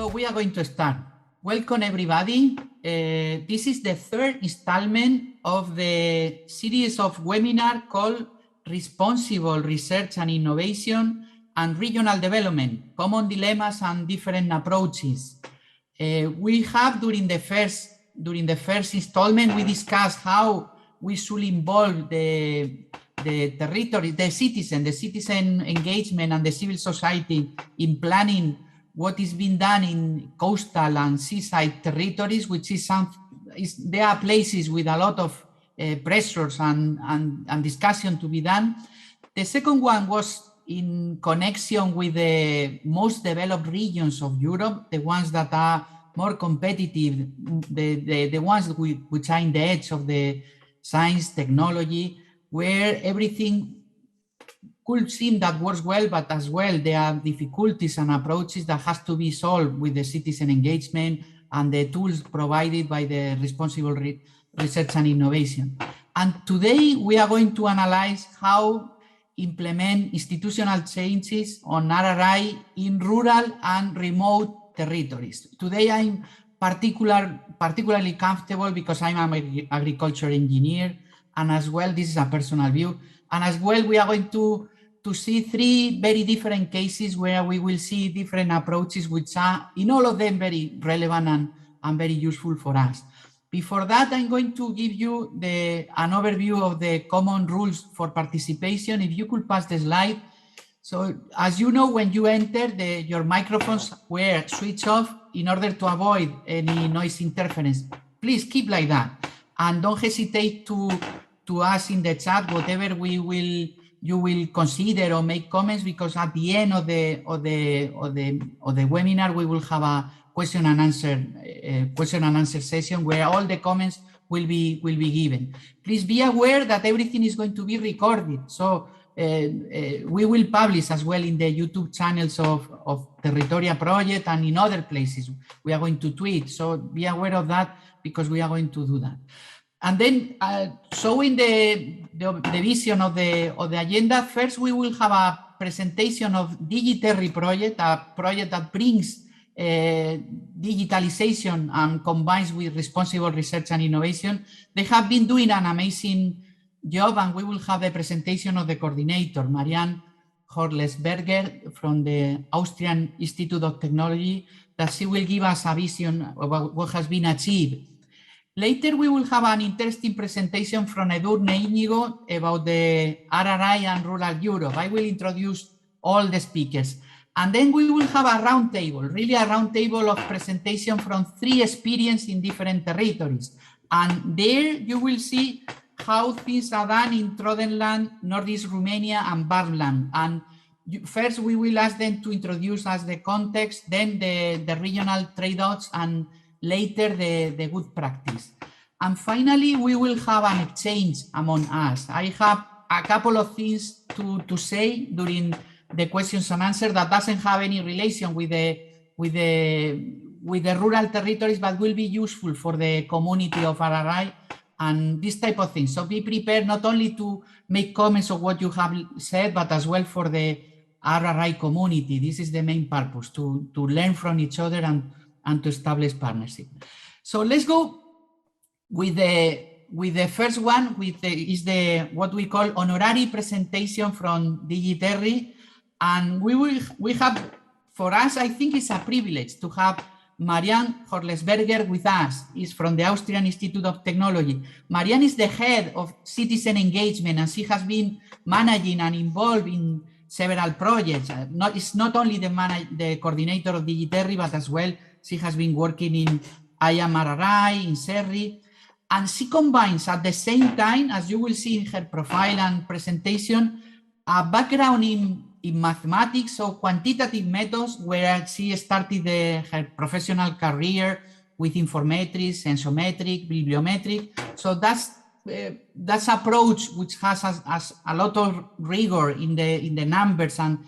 So we are going to start. Welcome everybody. This is the third installment of the series of webinar called Responsible Research and Innovation and Regional Development, Common Dilemmas and Different Approaches. We have during the first installment, we discussed how we should involve the territory, the citizen engagement and the civil society in planning what is being done in coastal and seaside territories, which is there are places with a lot of pressures and discussion to be done. The second one was in connection with the most developed regions of Europe, the ones that are more competitive, the ones which are in the edge of the science, technology, where everything could seem that works well, but as well there are difficulties and approaches that has to be solved with the citizen engagement and the tools provided by the responsible research and innovation. And today we are going to analyze how implement institutional changes on RRI in rural and remote territories. Today I'm particularly comfortable because I'm an agriculture engineer, and as well this is a personal view, and as well we are going to see three very different cases where we will see different approaches which are in all of them very relevant and very useful for us. Before that, I'm going to give you an overview of the common rules for participation. If you could pass the slide. So as you know, when you enter, your microphones were switched off in order to avoid any noise interference. Please keep like that, and don't hesitate to ask in the chat whatever you will consider or make comments, because at the end of the webinar we will have a question and answer session where all the comments will be given. Please be aware that everything is going to be recorded, so we will publish as well in the YouTube channels of TeRRItoria project and in other places. We are going to tweet, so be aware of that because we are going to do that. And then showing the vision of the agenda, first we will have a presentation of DigiTeRRI project, a project that brings digitalization and combines with responsible research and innovation. They have been doing an amazing job, and we will have the presentation of the coordinator, Marianne Berger from the Austrian Institute of Technology, that she will give us a vision of what has been achieved. Later, we will have an interesting presentation from Edurne Íñigo about the RRI and rural Europe. I will introduce all the speakers. And then we will have a roundtable, really a roundtable of presentation from three experiences in different territories. And there you will see how things are done in Trodenland, Northeast Romania, and Barmland. And first, we will ask them to introduce us the context, then the regional trade-offs, and later the good practice. And finally, we will have an exchange among us. I have a couple of things to say during the questions and answers that doesn't have any relation with the rural territories, but will be useful for the community of RRI and this type of thing. So be prepared not only to make comments of what you have said, but as well for the RRI community. This is the main purpose, to learn from each other and to establish partnership. So let's go with the first one, is what we call honorary presentation from DigiTeRRI. And we have, for us, I think it's a privilege to have Marianne Berger with us. Is from the Austrian Institute of Technology. Marianne is the head of citizen engagement, and she has been managing and involved in several projects. It's not only the coordinator of DigiTeRRI, but as well she has been working in RRI, in SeeRRI, and she combines at the same time, as you will see in her profile and presentation, a background in mathematics, so quantitative methods, where she started her professional career with informatics, sensometric, bibliometric. So that's approach which has a lot of rigor in the numbers and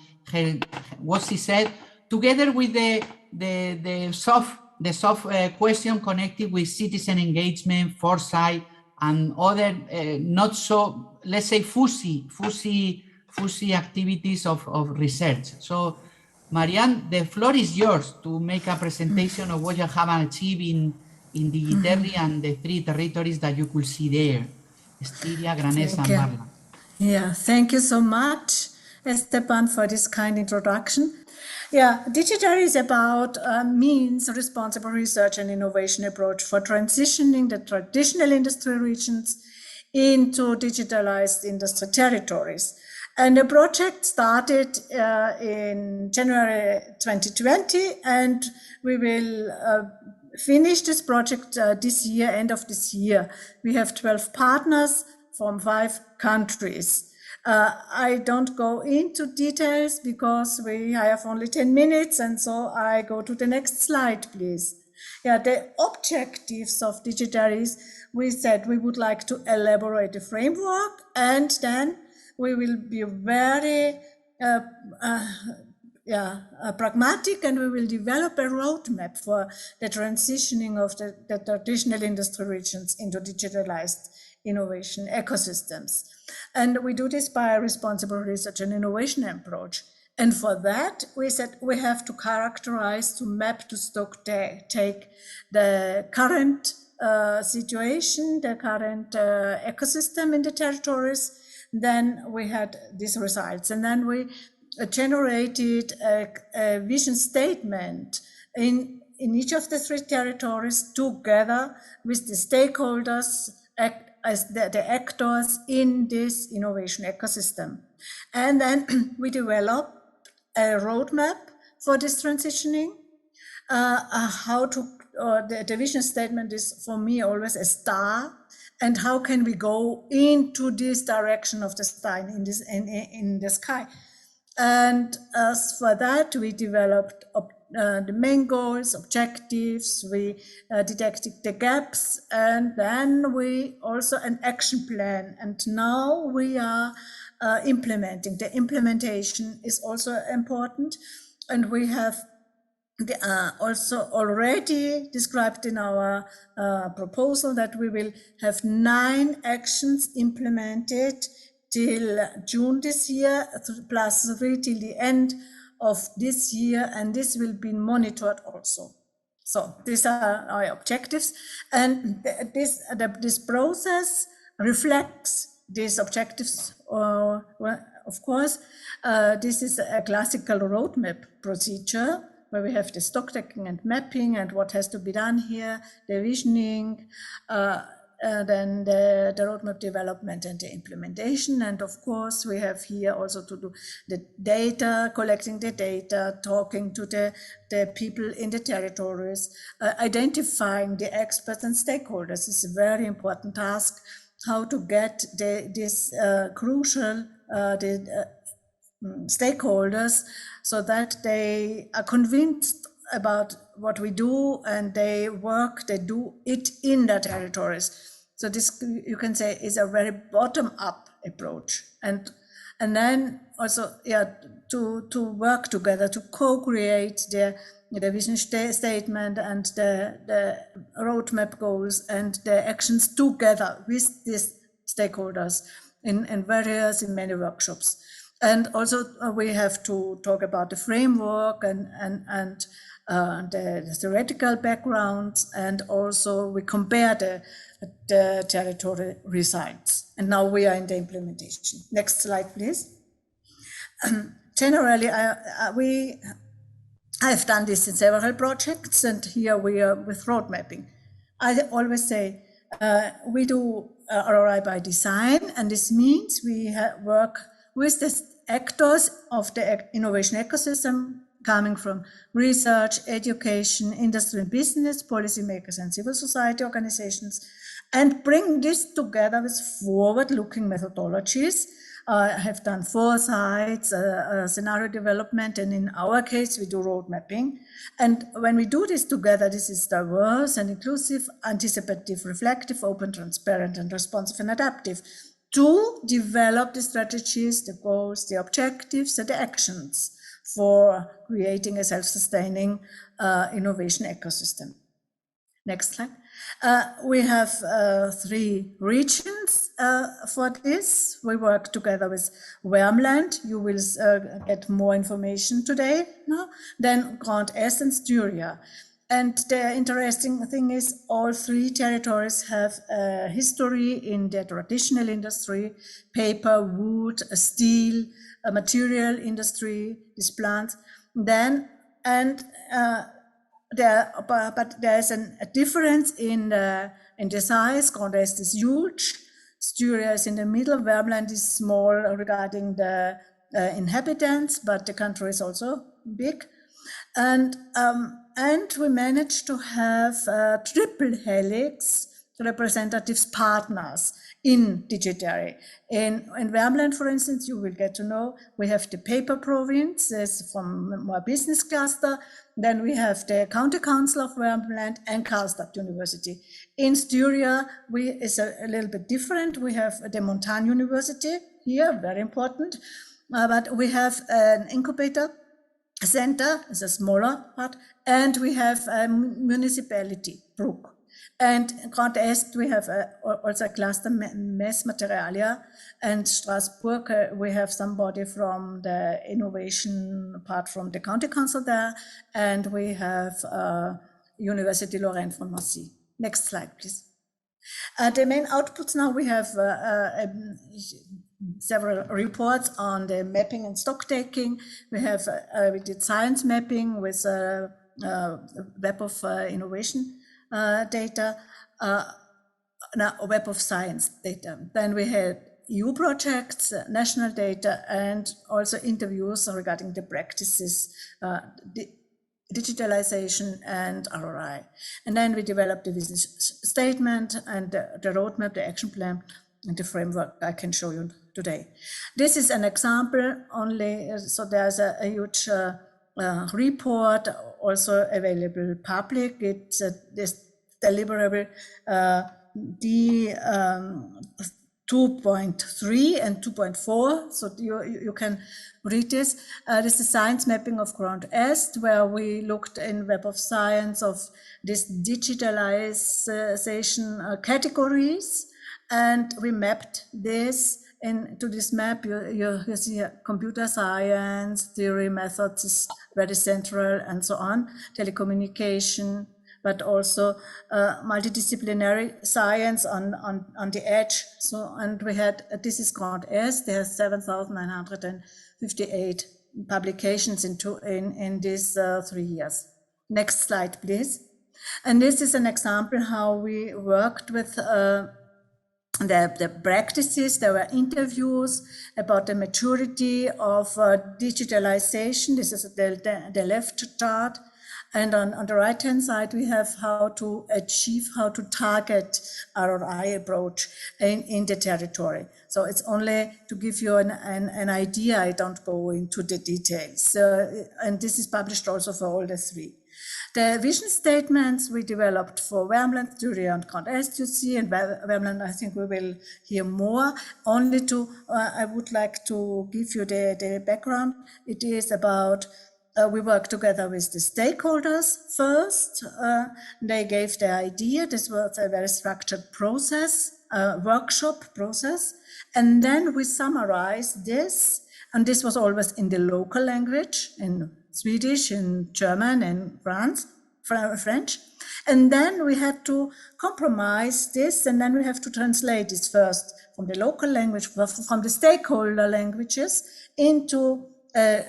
what she said, together with the soft question connected with citizen engagement, foresight, and other not so, let's say, fuzzy activities of research. So Marianne, the floor is yours to make a presentation of what you have achieved in DigiTeRRI and the 3 territories that you could see there, Styria, Granesa, and Barla. Yeah, thank you so much, Esteban, for this kind introduction. Yeah, DigiTeRRI is about means responsible research and innovation approach for transitioning the traditional industry regions into digitalized industry territories. And the project started in January 2020, and we will finish this project this year, end of this year. We have 12 partners from 5 countries. I don't go into details because I have only 10 minutes, and so I go to the next slide, please. Yeah, the objectives of DigiTeRRI, we said we would like to elaborate the framework, and then we will be very pragmatic, and we will develop a roadmap for the transitioning of the traditional industry regions into digitalized innovation ecosystems. And we do this by a responsible research and innovation approach. And for that, we said we have to characterize, to map, to stock take the current situation, the current ecosystem in the territories. Then we had these results, and then we generated a vision statement in each of the 3 territories together with the stakeholders as the actors in this innovation ecosystem. And then we developed a roadmap for this transitioning. The vision statement is for me always a star, and how can we go into this direction of the star in the sky. And as for that, we developed the main goals, objectives, we detected the gaps, and then we also an action plan. And now we are implementing. The implementation is also important, and we have also already described in our proposal that we will have 9 actions implemented till June this year, plus 3 till the end of this year, and this will be monitored also. So these are our objectives, and this process reflects these objectives. Of course, this is a classical roadmap procedure where we have the stock taking and mapping and what has to be done here, the visioning, then the roadmap development and the implementation. And of course, we have here also to do the data, collecting the data, talking to the people in the territories, identifying the experts and stakeholders. This is a very important task, how to get this crucial stakeholders so that they are convinced about what we do, and they do it in their territories. So this, you can say, is a very bottom-up approach, and then also to work together to co-create the vision statement and the roadmap goals and the actions together with these stakeholders in many workshops. And also we have to talk about the framework and the theoretical backgrounds, and also we compare the territory results. And now we are in the implementation. Next slide, please. Generally, I've done this in several projects, and here we are with road mapping. I always say we do RRI by design, and this means we work with the actors of the innovation ecosystem, coming from research, education, industry and business, policymakers and civil society organizations, and bring this together with forward-looking methodologies. I have done foresights, scenario development, and in our case, we do road mapping. And when we do this together, this is diverse and inclusive, anticipative, reflective, open, transparent, and responsive and adaptive, to develop the strategies, the goals, the objectives, and the actions for creating a self-sustaining innovation ecosystem. Next slide. We have 3 regions for this. We work together with Värmland. You will get more information today. No? Then Grand Est and SeeRRI. And the interesting thing is all 3 territories have a history in the traditional industry, paper, wood, steel, material industry, these plants. Then, and but there's a difference in the size. Grand Est is huge. SeeRRI is in the middle. Värmland is small regarding the inhabitants, but the country is also big. And we managed to have triple helix representatives partners in DigiTeRRI. In Värmland, for instance, you will get to know, we have the paper province, there's from more business cluster. Then we have the County Council of Värmland and Karlstad University. In SeeRRI, is a little bit different. We have the Montagne University here, very important. But we have an incubator center, is a smaller part, and we have a municipality, Bruck. And Grand Est, we have also a cluster, Mess Materialia, and Strasbourg, we have somebody from the innovation part from the county council there, and we have University Lorraine from Nancy. Next slide, please. The main outputs now, we have several reports on the mapping and stock taking. We have we did science mapping with Web of Innovation data, Web of Science data. Then we had EU projects, national data, and also interviews regarding the practices, digitalization and RRI. And then we developed the business statement and the roadmap, the action plan, and the framework I can show you today. This is an example only, so there's a huge report also available public. It's this deliverable D2.3 and 2.4, so you can read this. This is science mapping of Grand Est, where we looked in Web of Science of this digitalization categories, and we mapped this into this map. You see computer science, theory, methods is very central, and so on, telecommunication, but also multidisciplinary science on the edge. So, and we had, this is Grand Est, there are 7,958 publications in these 3 years. Next slide, please. And this is an example how we worked with the practices. There were interviews about the maturity of digitalization. This is the left chart. And on the right-hand side, we have how to target RRI approach in the territory. So it's only to give you an idea. I don't go into the details. And this is published also for all the 3. The vision statements we developed for Värmland, SeeRRI, and Grand Est, you see, and Värmland, I think we will hear more. Only I would like to give you the background. It is about, we work together with the stakeholders first. They gave the idea. This was a very structured process, workshop process. And then we summarized this, and this was always in the local language, in Swedish, in German, and French. And then we had to compromise this, and then we have to translate this first from the local language, from the stakeholder languages, into a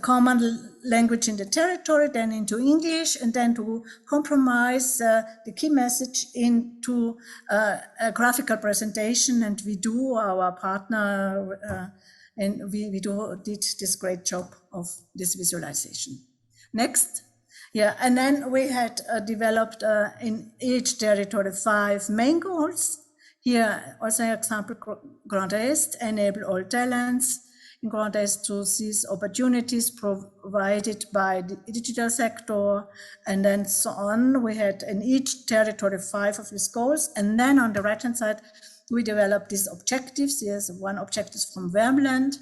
common language in the territory, then into English, and then to compromise the key message into a graphical presentation. And WeDo, our partner, and WeDo did this great job of this visualization. Next. Yeah, and then we had developed in each territory 5 main goals. Here also an example, Grand Est, enable all talents in Grand Est to seize opportunities provided by the digital sector, and then so on. We had in each territory 5 of these goals, and then on the right-hand side, we developed these objectives. Here's one objective from Värmland.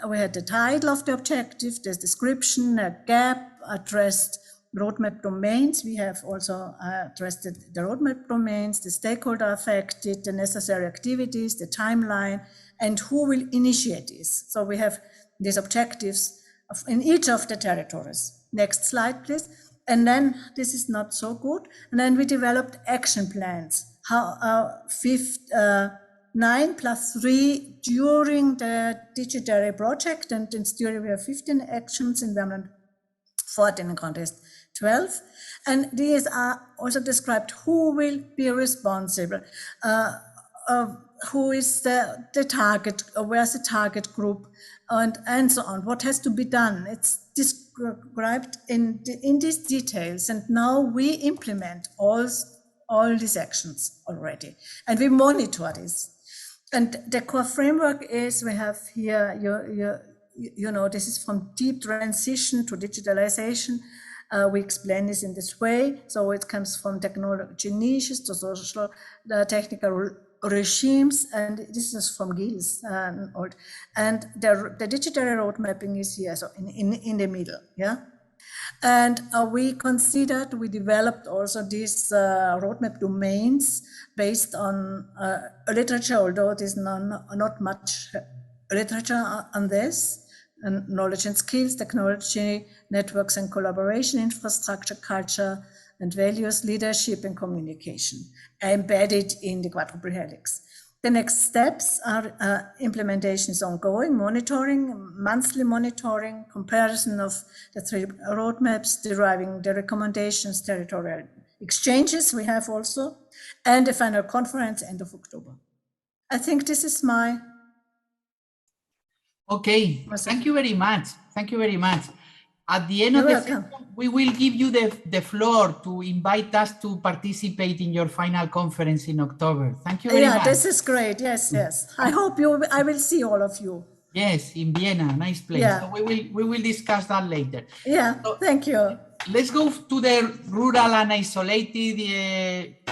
We had the title of the objective, the description, a gap addressed roadmap domains. We have also addressed the roadmap domains, the stakeholder affected, the necessary activities, the timeline, and who will initiate this. So we have these objectives in each of the territories. Next slide, please. And then this is not so good. And then we developed action plans. 9 plus 3 during the DigiTeRRI project, and in SeeRRI we have 15 actions, in Gaalman 14, in contest 12. And these are also described who will be responsible, who is the target, where's the target group, and so on, what has to be done. It's described in these details, and now we implement all these actions already, and we monitor this. And the core framework is, we have here, you know, this is from deep transition to digitalization. We explain this in this way. So it comes from technology niches to social, technical regimes, and this is from Gilles. And the DigiTeRRI road mapping is here, so in the middle, yeah. And we developed also these roadmap domains based on literature, although there's not much literature on this, and knowledge and skills, technology, networks and collaboration, infrastructure, culture and values, leadership and communication, embedded in the quadruple helix. The next steps are implementation is ongoing, monitoring, monthly monitoring, comparison of the 3 roadmaps, deriving the recommendations, territorial exchanges we have also, and the final conference end of October. I think this is my... Okay, thank you very much. Thank you very much. At the end of the session, we will give you the floor to invite us to participate in your final conference in October. Thank you very much. Yeah, this is great. Yes, yes. I hope I will see all of you. Yes, in Vienna, nice place. Yeah. So we will discuss that later. Yeah, so, thank you. Let's go to the rural and isolated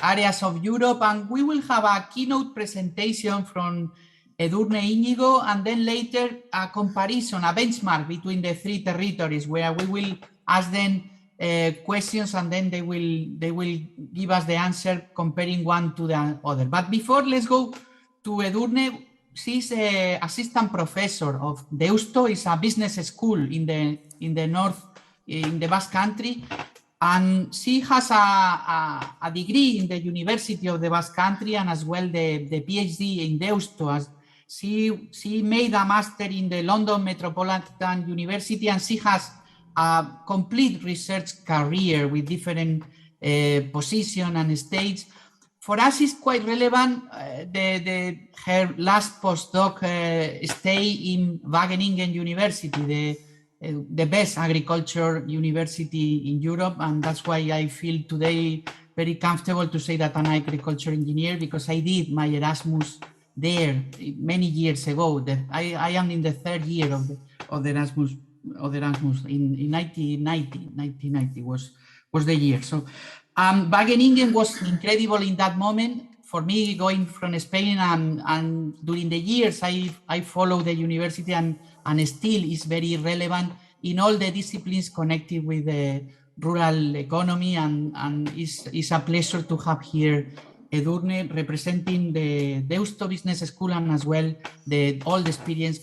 areas of Europe, and we will have a keynote presentation from Edurne Íñigo, and then later a comparison, a benchmark between the 3 territories, where we will ask them questions, and then they will give us the answer comparing one to the other. But before, let's go to Edurne. She's an assistant professor of Deusto. It's a business school in the north, in the Basque Country, and she has a degree in the University of the Basque Country, and as well the PhD in Deusto. As she made a master in the London Metropolitan University, and she has a complete research career with different positions and stages. For us, it's quite relevant. Her last postdoc stay in Wageningen University, the best agriculture university in Europe, and that's why I feel today very comfortable to say that I'm an agriculture engineer, because I did my Erasmus there many years ago. I am in the 3rd year of the Erasmus in 1990 was the year. So Wageningen was incredible in that moment for me, going from Spain, and during the years I followed the university, and still is very relevant in all the disciplines connected with the rural economy, and it's a pleasure to have here Edurne representing the Deusto Business School, and as well all the experience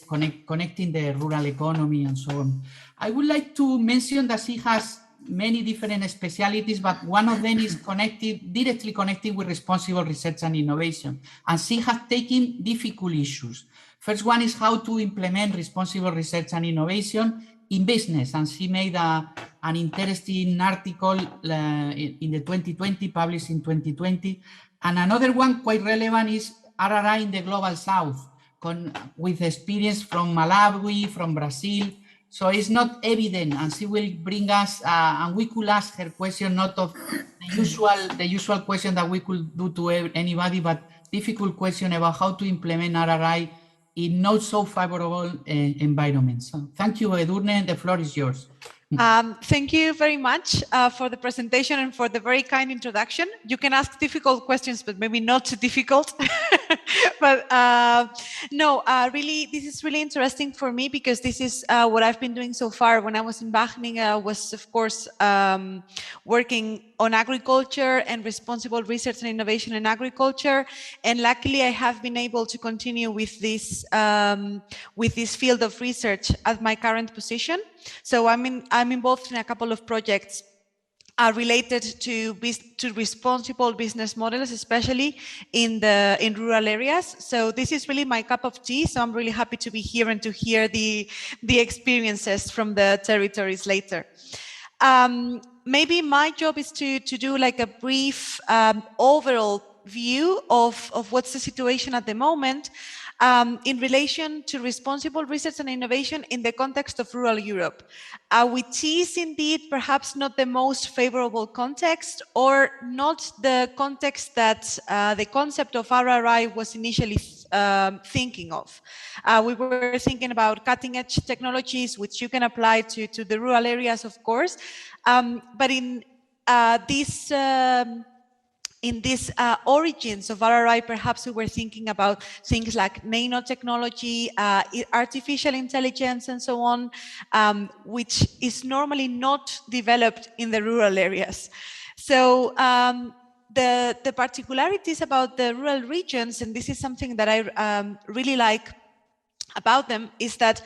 connecting the rural economy and so on. I would like to mention that she has many different specialities, but one of them is directly connected with responsible research and innovation. And she has taken difficult issues. First one is how to implement responsible research and innovation in business. And she made an interesting article in the 2020, published in 2020. And another one quite relevant is RRI in the Global South, with experience from Malawi, from Brazil. So it's not evident, and she will bring us, and we could ask her question, not of the usual question that we could do to anybody, but difficult question about how to implement RRI in not so favorable environments. So thank you, Edurne. The floor is yours. Thank you very much for the presentation and for the very kind introduction. You can ask difficult questions, but maybe not too difficult. But no, really, this is really interesting for me because this is what I've been doing so far. When I was in Wageningen, I was, of course, working on agriculture and responsible research and innovation in agriculture. And luckily, I have been able to continue with this field of research at my current position. So I'm involved in a couple of projects related to responsible business models, especially in rural areas. So this is really my cup of tea. So I'm really happy to be here and to hear the experiences from the territories later. Maybe my job is to do like a brief overall view of what's the situation at the moment in relation to responsible research and innovation in the context of rural Europe, which is indeed perhaps not the most favorable context, or not the context that the concept of RRI was initially thinking of. We were thinking about cutting edge technologies, which you can apply to the rural areas, of course, but in these origins of RRI, perhaps we were thinking about things like nanotechnology, artificial intelligence, and so on, which is normally not developed in the rural areas. So the particularities about the rural regions, and this is something that I really like about them, is that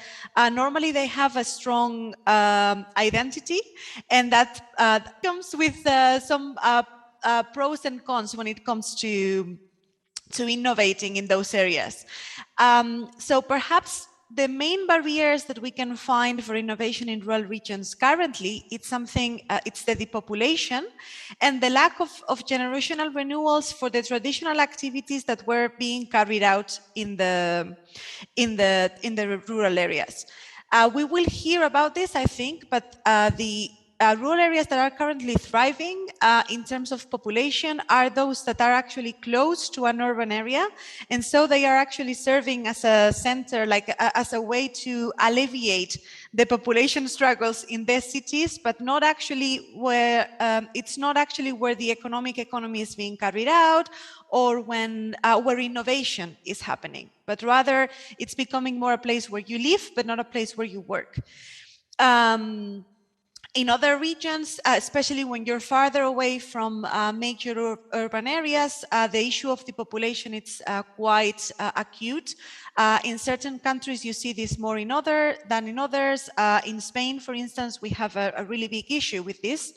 normally they have a strong identity, and that comes with some pros and cons when it comes to innovating in those areas. So perhaps the main barriers that we can find for innovation in rural regions currently, it's the depopulation and the lack of generational renewals for the traditional activities that were being carried out in the rural areas. We will hear about this, I think, but the rural areas that are currently thriving in terms of population are those that are actually close to an urban area. And so they are actually serving as a center, like as a way to alleviate the population struggles in their cities, but not actually where, it's not actually where the economy is being carried out, or when where innovation is happening, but rather it's becoming more a place where you live, but not a place where you work. In other regions, especially when you're farther away from major urban areas, the issue of the population is quite acute. In certain countries, you see this more than in others. In Spain, for instance, we have a really big issue with this.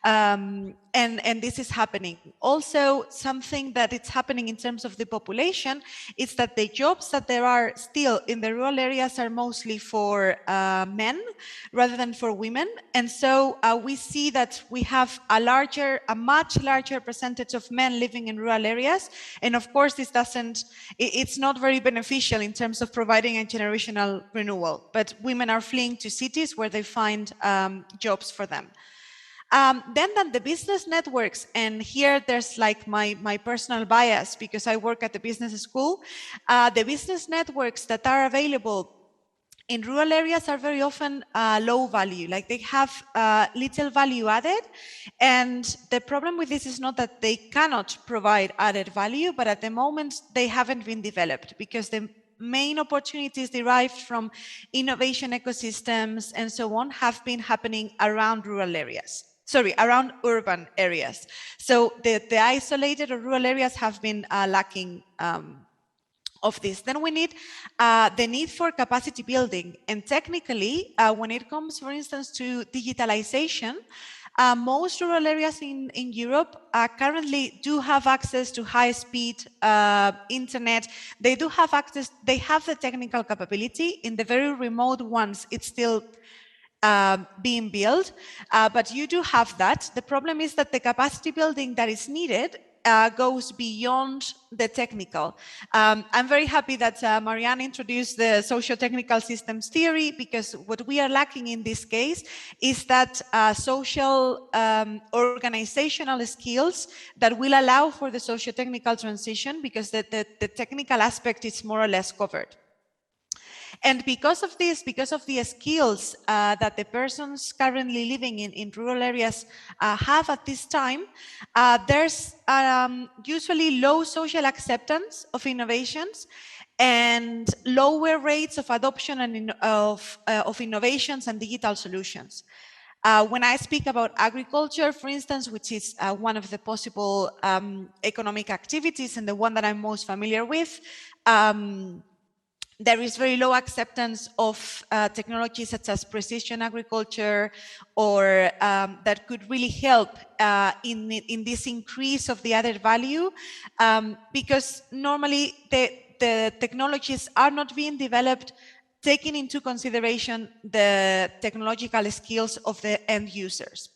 And this is happening. Also, something that it's happening in terms of the population is that the jobs that there are still in the rural areas are mostly for men rather than for women. And so we see that we have a much larger percentage of men living in rural areas. And of course, it's not very beneficial in terms of providing a generational renewal, but women are fleeing to cities where they find jobs for them. Then the business networks, and here there's like my personal bias because I work at the business school. The business networks that are available in rural areas are very often low value, like they have little value added. And the problem with this is not that they cannot provide added value, but at the moment they haven't been developed because the main opportunities derived from innovation ecosystems and so on have been happening around around urban areas. So the isolated or rural areas have been lacking of this. Then we need the need for capacity building. And technically, when it comes, for instance, to digitalization, most rural areas in Europe currently do have access to high-speed internet. They do have access, they have the technical capability. In the very remote ones, it's still being built, but you do have that. The problem is that the capacity building that is needed goes beyond the technical. I'm very happy that Marianne introduced the socio-technical systems theory, because what we are lacking in this case is that social organizational skills that will allow for the socio-technical transition, because the technical aspect is more or less covered. And because of this, because of the skills that the persons currently living in rural areas have at this time, there's usually low social acceptance of innovations and lower rates of adoption and of innovations and digital solutions. When I speak about agriculture, for instance, which is one of the possible economic activities and the one that I'm most familiar with, there is very low acceptance of technologies such as precision agriculture, or that could really help in this increase of the added value, because normally the technologies are not being developed taking into consideration the technological skills of the end users.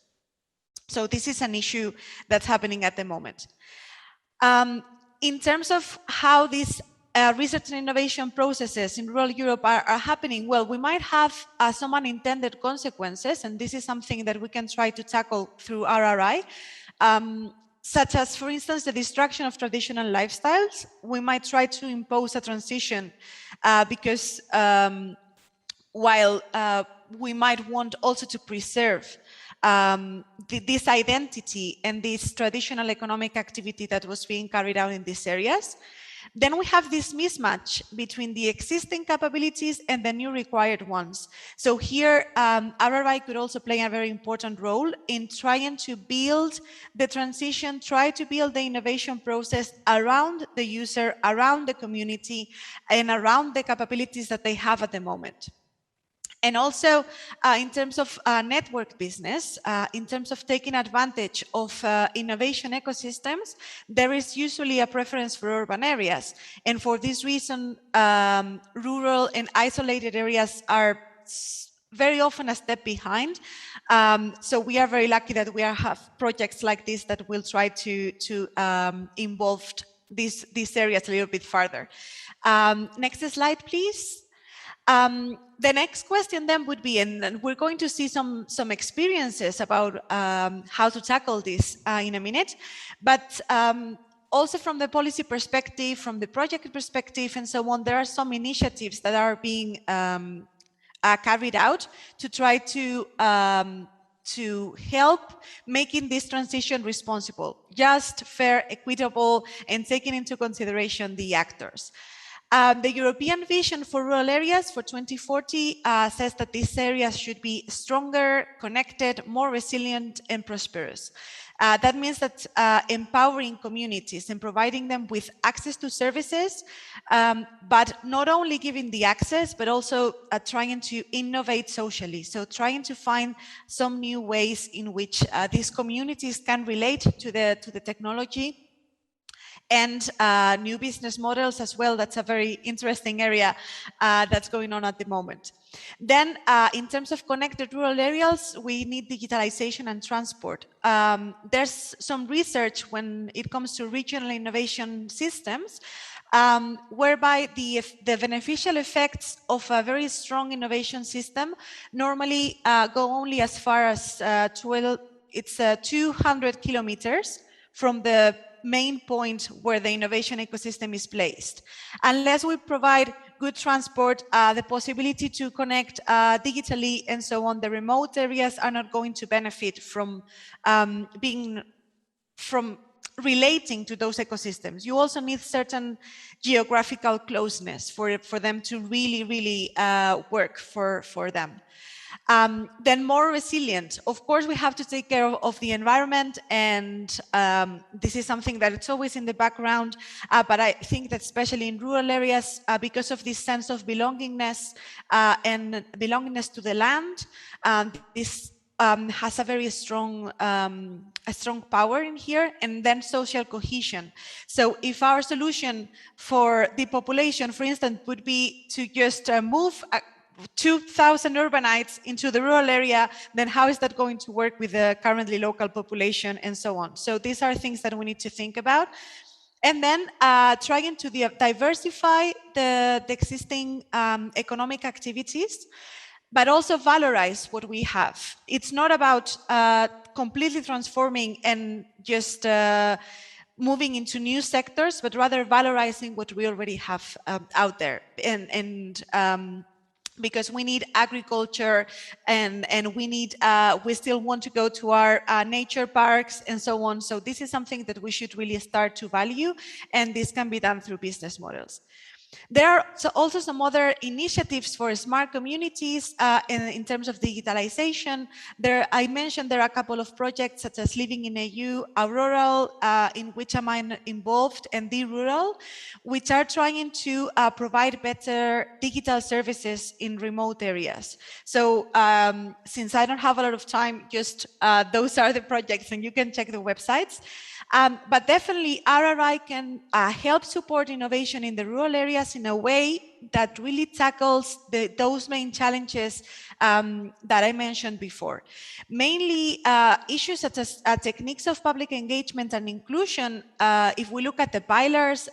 So this is an issue that's happening at the moment. In terms of how these research and innovation processes in rural Europe are happening, well, we might have some unintended consequences, and this is something that we can try to tackle through RRI, such as, for instance, the destruction of traditional lifestyles. We might try to impose a transition because while we might want also to preserve this identity and this traditional economic activity that was being carried out in these areas, then we have this mismatch between the existing capabilities and the new required ones. So here, RRI could also play a very important role in trying to build the transition, try to build the innovation process around the user, around the community, and around the capabilities that they have at the moment. And also, in terms of network business, in terms of taking advantage of innovation ecosystems, there is usually a preference for urban areas. And for this reason, rural and isolated areas are very often a step behind. So we are very lucky that we have projects like this that will try to involve these areas a little bit further. Next slide, please. The next question then would be, and we're going to see some experiences about how to tackle this in a minute, but also from the policy perspective, from the project perspective, and so on, there are some initiatives that are being carried out to try to help making this transition responsible, just, fair, equitable, and taking into consideration the actors. The European vision for rural areas for 2040 says that these areas should be stronger, connected, more resilient, and prosperous. That means that empowering communities and providing them with access to services, but not only giving the access, but also trying to innovate socially. So trying to find some new ways in which these communities can relate to the technology, and new business models as well. That's a very interesting area that's going on at the moment. Then in terms of connected rural areas, we need digitalization and transport. There's some research when it comes to regional innovation systems, whereby the beneficial effects of a very strong innovation system normally go only as far as 200 kilometers from the main point where the innovation ecosystem is placed. Unless we provide good transport, the possibility to connect digitally and so on, the remote areas are not going to benefit from relating to those ecosystems. You also need certain geographical closeness for them to really work for them. Then more resilient. Of course, we have to take care of the environment, and this is something that it's always in the background, but I think that especially in rural areas, because of this sense of belongingness and belongingness to the land, this has a very strong power in here. And then social cohesion. So if our solution for the population, for instance, would be to just move 2,000 urbanites into the rural area, then how is that going to work with the currently local population and so on? So these are things that we need to think about. And then trying to diversify the existing economic activities, but also valorize what we have. It's not about completely transforming and just moving into new sectors, but rather valorizing what we already have out there, and because we need agriculture and we still want to go to our nature parks and so on. So this is something that we should really start to value, and this can be done through business models. There are also some other initiatives for smart communities in terms of digitalization. I mentioned there are a couple of projects such as Living in EU, Rural, in which I'm involved, and TeRRItoria, which are trying to provide better digital services in remote areas. So since I don't have a lot of time, just those are the projects, and you can check the websites. But definitely RRI can help support innovation in the rural areas in a way that really tackles those main challenges that I mentioned before. Mainly issues such as techniques of public engagement and inclusion, if we look at the pillars,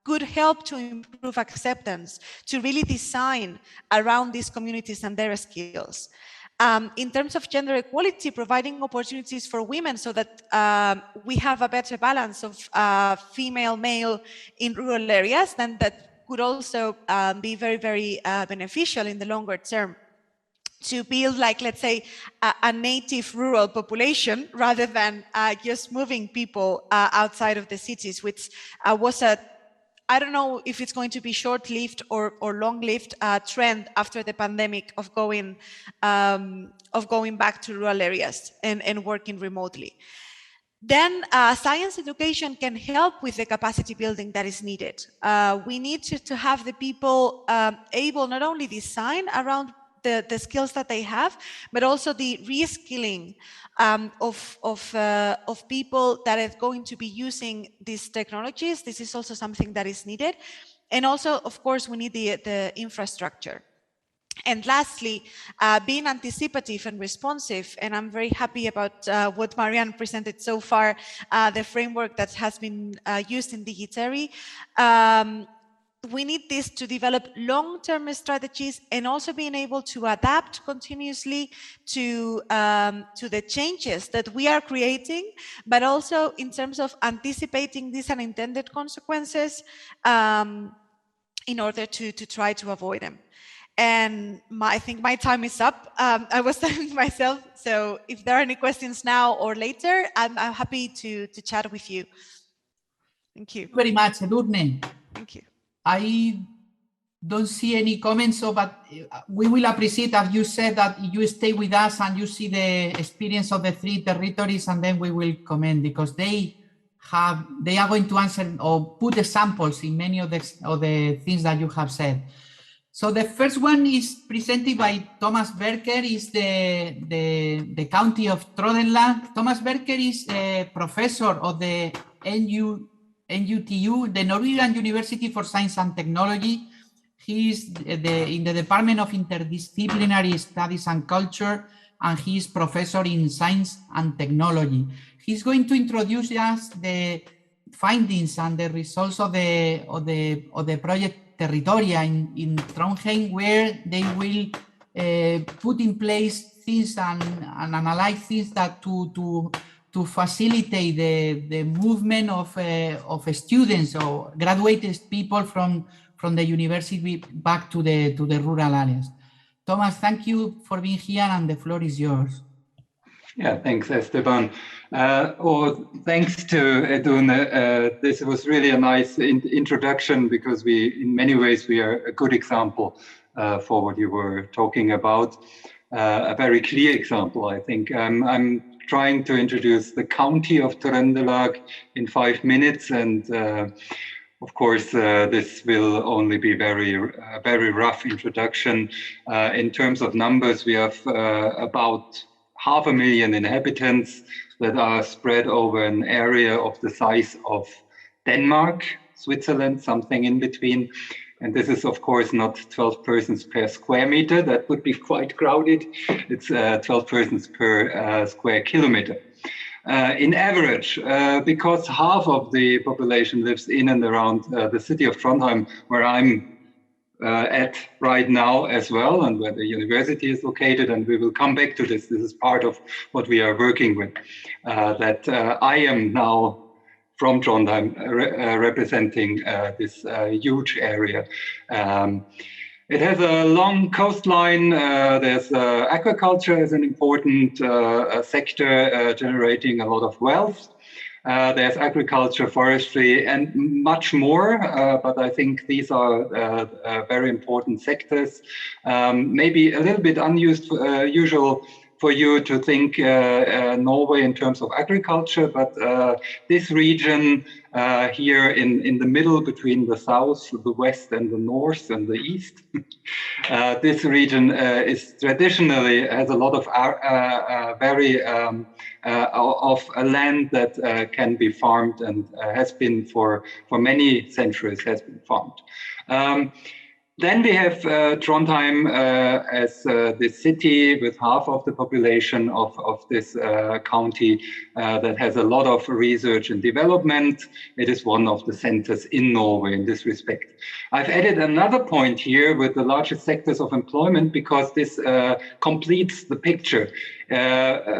could help to improve acceptance, to really design around these communities and their skills. In terms of gender equality, providing opportunities for women so that we have a better balance of female, male in rural areas, then that could also be very, very beneficial in the longer term, to build, like, let's say, a native rural population rather than just moving people outside of the cities, which was I don't know if it's going to be short-lived or long-lived trend after the pandemic of going back to rural areas and working remotely. Then science education can help with the capacity building that is needed. We need to have the people able not only design around the skills that they have, but also the reskilling of people that are going to be using these technologies. This is also something that is needed. And also, of course, we need the infrastructure. And lastly, being anticipative and responsive, and I'm very happy about what Marianne presented so far, the framework that has been used in DigiTeRRI. We need this to develop long-term strategies and also being able to adapt continuously to the changes that we are creating, but also in terms of anticipating these unintended consequences in order to try to avoid them. And I think my time is up. I was telling myself, so if there are any questions now or later, I'm happy to chat with you. Thank you. Very much, Edurne. Thank you. I don't see any comments, but we will appreciate, as you said, that you stay with us and you see the experience of the 3 territories, and then we will comment, because they are going to answer or put examples in many of the things that you have said. So the first one is presented by Thomas Berger, is the county of Trøndelag. Thomas Berger is a professor of the NUTU, the Norwegian University for Science and Technology. He is in the Department of Interdisciplinary Studies and Culture, and he is professor in Science and Technology. He's going to introduce us the findings and the results of the project TeRRItoria in Trondheim, where they will put in place things and analyze things that to facilitate the movement of students or graduated people from the university back to the rural areas. Thomas, thank you for being here, and the floor is yours. Yeah, thanks, Esteban. Thanks to Edurne. This was really a nice introduction, because in many ways, we are a good example for what you were talking about. A very clear example, I think. I'm trying to introduce the county of Trøndelag in 5 minutes, and of course, this will only be a very rough introduction. In terms of numbers, we have about 500,000 inhabitants that are spread over an area of the size of Denmark, Switzerland, something in between. And this is, of course, not 12 persons per square meter. That would be quite crowded. It's 12 persons per square kilometer. In average, because half of the population lives in and around the city of Trondheim, where I'm at right now as well, and where the university is located, and we will come back to this. This is part of what we are working with, that I am now from Trondheim representing this huge area. It has a long coastline. There's agriculture as an important sector generating a lot of wealth. There's agriculture, forestry, and much more, but I think these are very important sectors. Maybe a little bit unusual for you to think Norway in terms of agriculture, but this region here in the middle between the south, the west, and the north and the east, this region is traditionally has a lot of land that can be farmed and has been for many centuries has been farmed. Then we have Trondheim as the city with half of the population of this county that has a lot of research and development. It is one of the centers in Norway in this respect. I've added another point here with the largest sectors of employment because this completes the picture.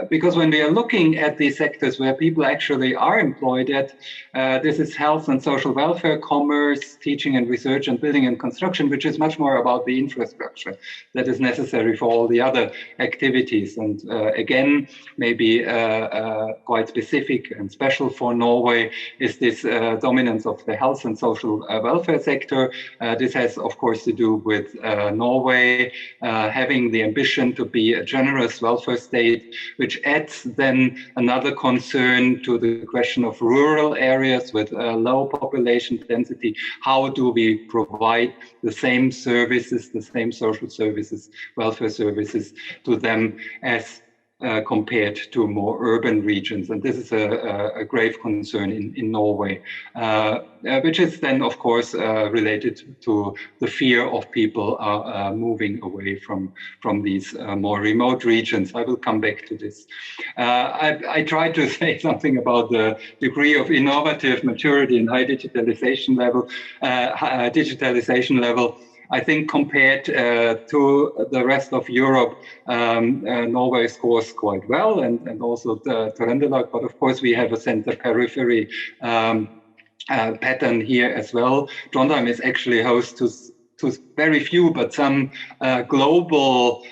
Because when we are looking at these sectors where people actually are employed at, this is health and social welfare, commerce, teaching and research, and building and construction, which is much more about the infrastructure that is necessary for all the other activities. And again, maybe quite specific and special for Norway is this dominance of the health and social welfare sector. This has, of course, to do with Norway having the ambition to be a generous welfare state, which adds then another concern to the question of rural areas with low population density. How do we provide the same services, the same social services, welfare services to them as compared to more urban regions? And this is a grave concern in Norway, which is then, of course, related to the fear of people moving away from these more remote regions. I will come back to this. I tried to say something about the degree of innovative maturity and high digitalization level. I think compared to the rest of Europe, Norway scores quite well, and also the Trøndelag. But of course, we have a center-periphery pattern here as well. Trondheim is actually host to very few, but some global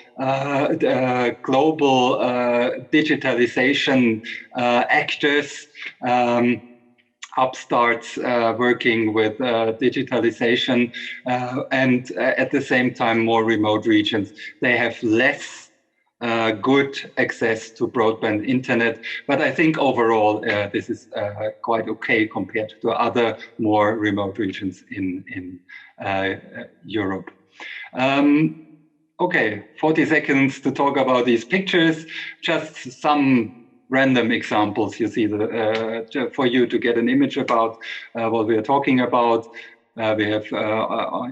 digitalization actors. Upstarts working with digitalization and at the same time more remote regions. They have less good access to broadband internet, but I think overall this is quite okay compared to other more remote regions in Europe. Okay, 40 seconds to talk about these pictures. Just some random examples you see for you to get an image about what we are talking about. We have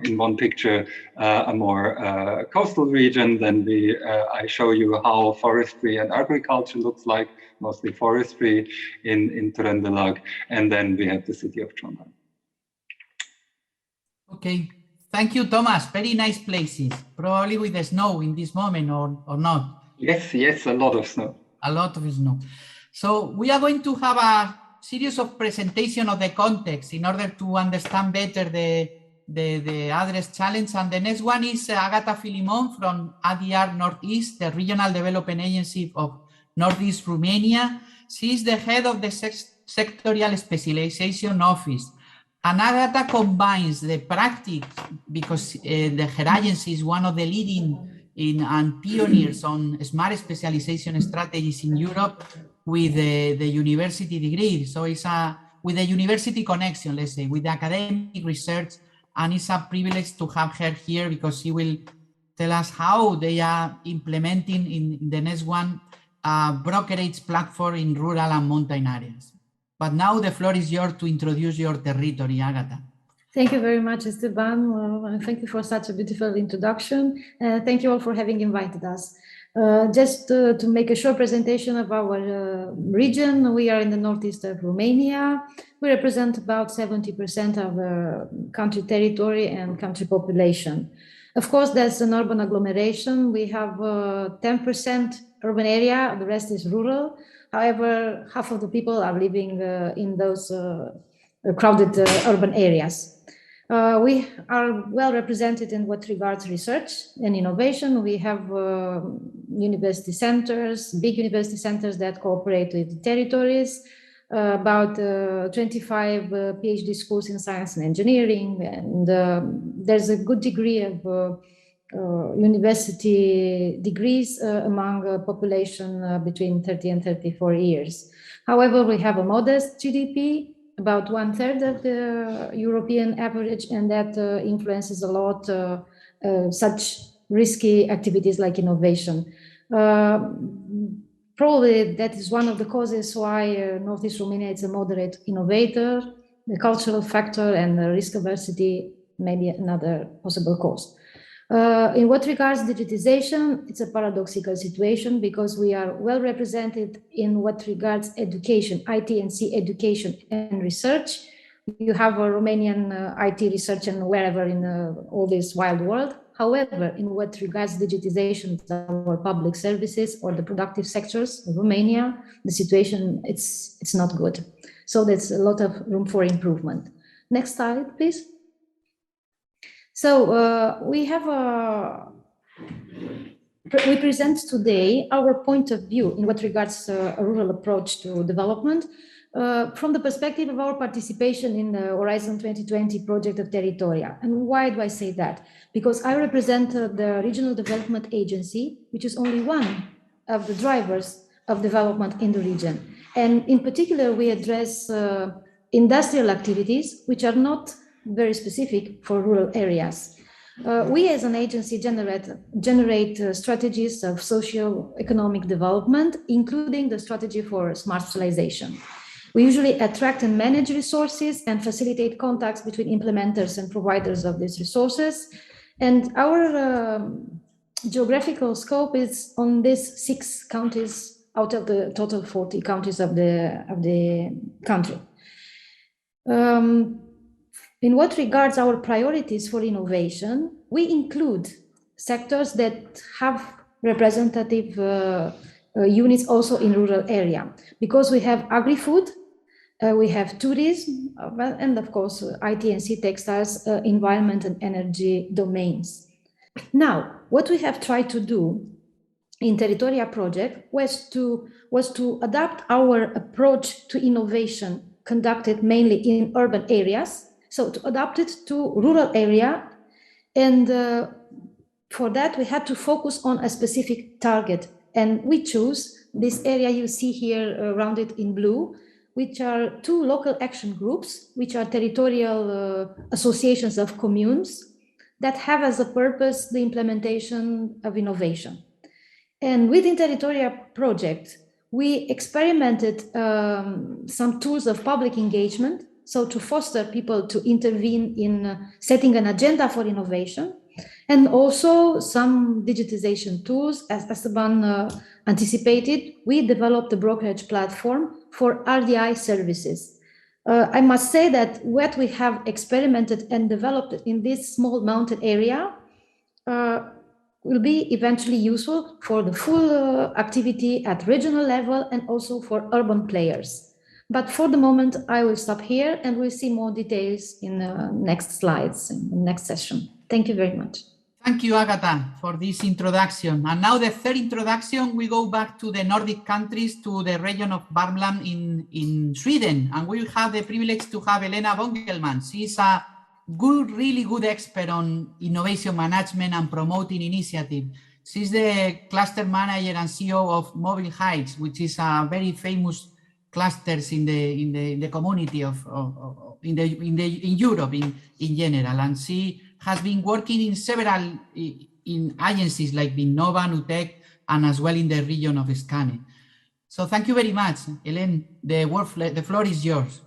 in one picture a more coastal region. Then I show you how forestry and agriculture looks like, mostly forestry in Trøndelag. And then we have the city of Trondheim. Okay, thank you, Thomas. Very nice places. Probably with the snow in this moment or not. Yes, a lot of snow. A lot of snow. So we are going to have a series of presentation of the context in order to understand better the address challenge. And the next one is Agata Philemon from ADR Northeast, the Regional Development Agency of Northeast Romania. She is the head of the Sectorial Specialization Office. And Agata combines the practice, because her agency is one of the leading and pioneers on smart specialization strategies in Europe with the university degree. So it's with a university connection, let's say, with academic research. And it's a privilege to have her here because she will tell us how they are implementing in the next one brokerage platform in rural and mountain areas. But now the floor is yours to introduce your territory, Agata. Thank you very much, Esteban. Thank you for such a beautiful introduction. Thank you all for having invited us. Just to make a short presentation of our region, we are in the northeast of Romania. We represent about 70% of the country territory and country population. Of course, there's an urban agglomeration. We have 10% urban area, the rest is rural. However, half of the people are living in those crowded urban areas. We are well represented in what regards research and innovation. We have university centers, big university centers that cooperate with territories, about 25 PhD schools in science and engineering, and there's a good degree of university degrees among a population between 30 and 34 years. However, we have a modest GDP, about 1/3 of the European average, and that influences a lot such risky activities like innovation. Probably that is one of the causes why Northeast Romania is a moderate innovator. The cultural factor and the risk aversity may be another possible cause. In what regards digitization, it's a paradoxical situation because we are well represented in what regards education, IT&C education and research. You have a Romanian IT research and wherever in all this wild world. However, in what regards digitization of our public services or the productive sectors of Romania, the situation, it's not good. So there's a lot of room for improvement. Next slide, please. So we present today our point of view in what regards a rural approach to development from the perspective of our participation in the Horizon 2020 project of TeRRItoria. And why do I say that? Because I represent the Regional Development Agency, which is only one of the drivers of development in the region. And in particular, we address industrial activities, which are not very specific for rural areas. We as an agency generate strategies of socio-economic development, including the strategy for smart specialization. We usually attract and manage resources and facilitate contacts between implementers and providers of these resources. And our geographical scope is on these 6 counties out of the total 40 counties of the country. In what regards our priorities for innovation, we include sectors that have representative units also in rural area, because we have agri-food, we have tourism, and of course, IT&C textiles, environment and energy domains. Now, what we have tried to do in TeRRItoria project was to adapt our approach to innovation conducted mainly in urban areas. So to adapt it to rural area, and for that we had to focus on a specific target, and we choose this area you see here rounded in blue, which are 2 local action groups, which are territorial associations of communes that have as a purpose the implementation of innovation. And within TeRRItoria project, we experimented some tools of public engagement, so to foster people to intervene in setting an agenda for innovation, and also some digitization tools. As Esteban anticipated, we developed a brokerage platform for RRI services. I must say that what we have experimented and developed in this small mountain area will be eventually useful for the full activity at regional level and also for urban players. But for the moment, I will stop here and we'll see more details in the next slides, in the next session. Thank you very much. Thank you, Agata, for this introduction. And now the third introduction, we go back to the Nordic countries, to the region of Värmland in Sweden. And we will have the privilege to have Helena von Gaalman. She's a really good expert on innovation management and promoting initiative. She's the cluster manager and CEO of Mobile Heights, which is a very famous clusters in the community in Europe in general, and she has been working in several agencies like Vinnova, Nutec, and as well in the region of Skåne. So thank you very much, Helen. The floor is yours.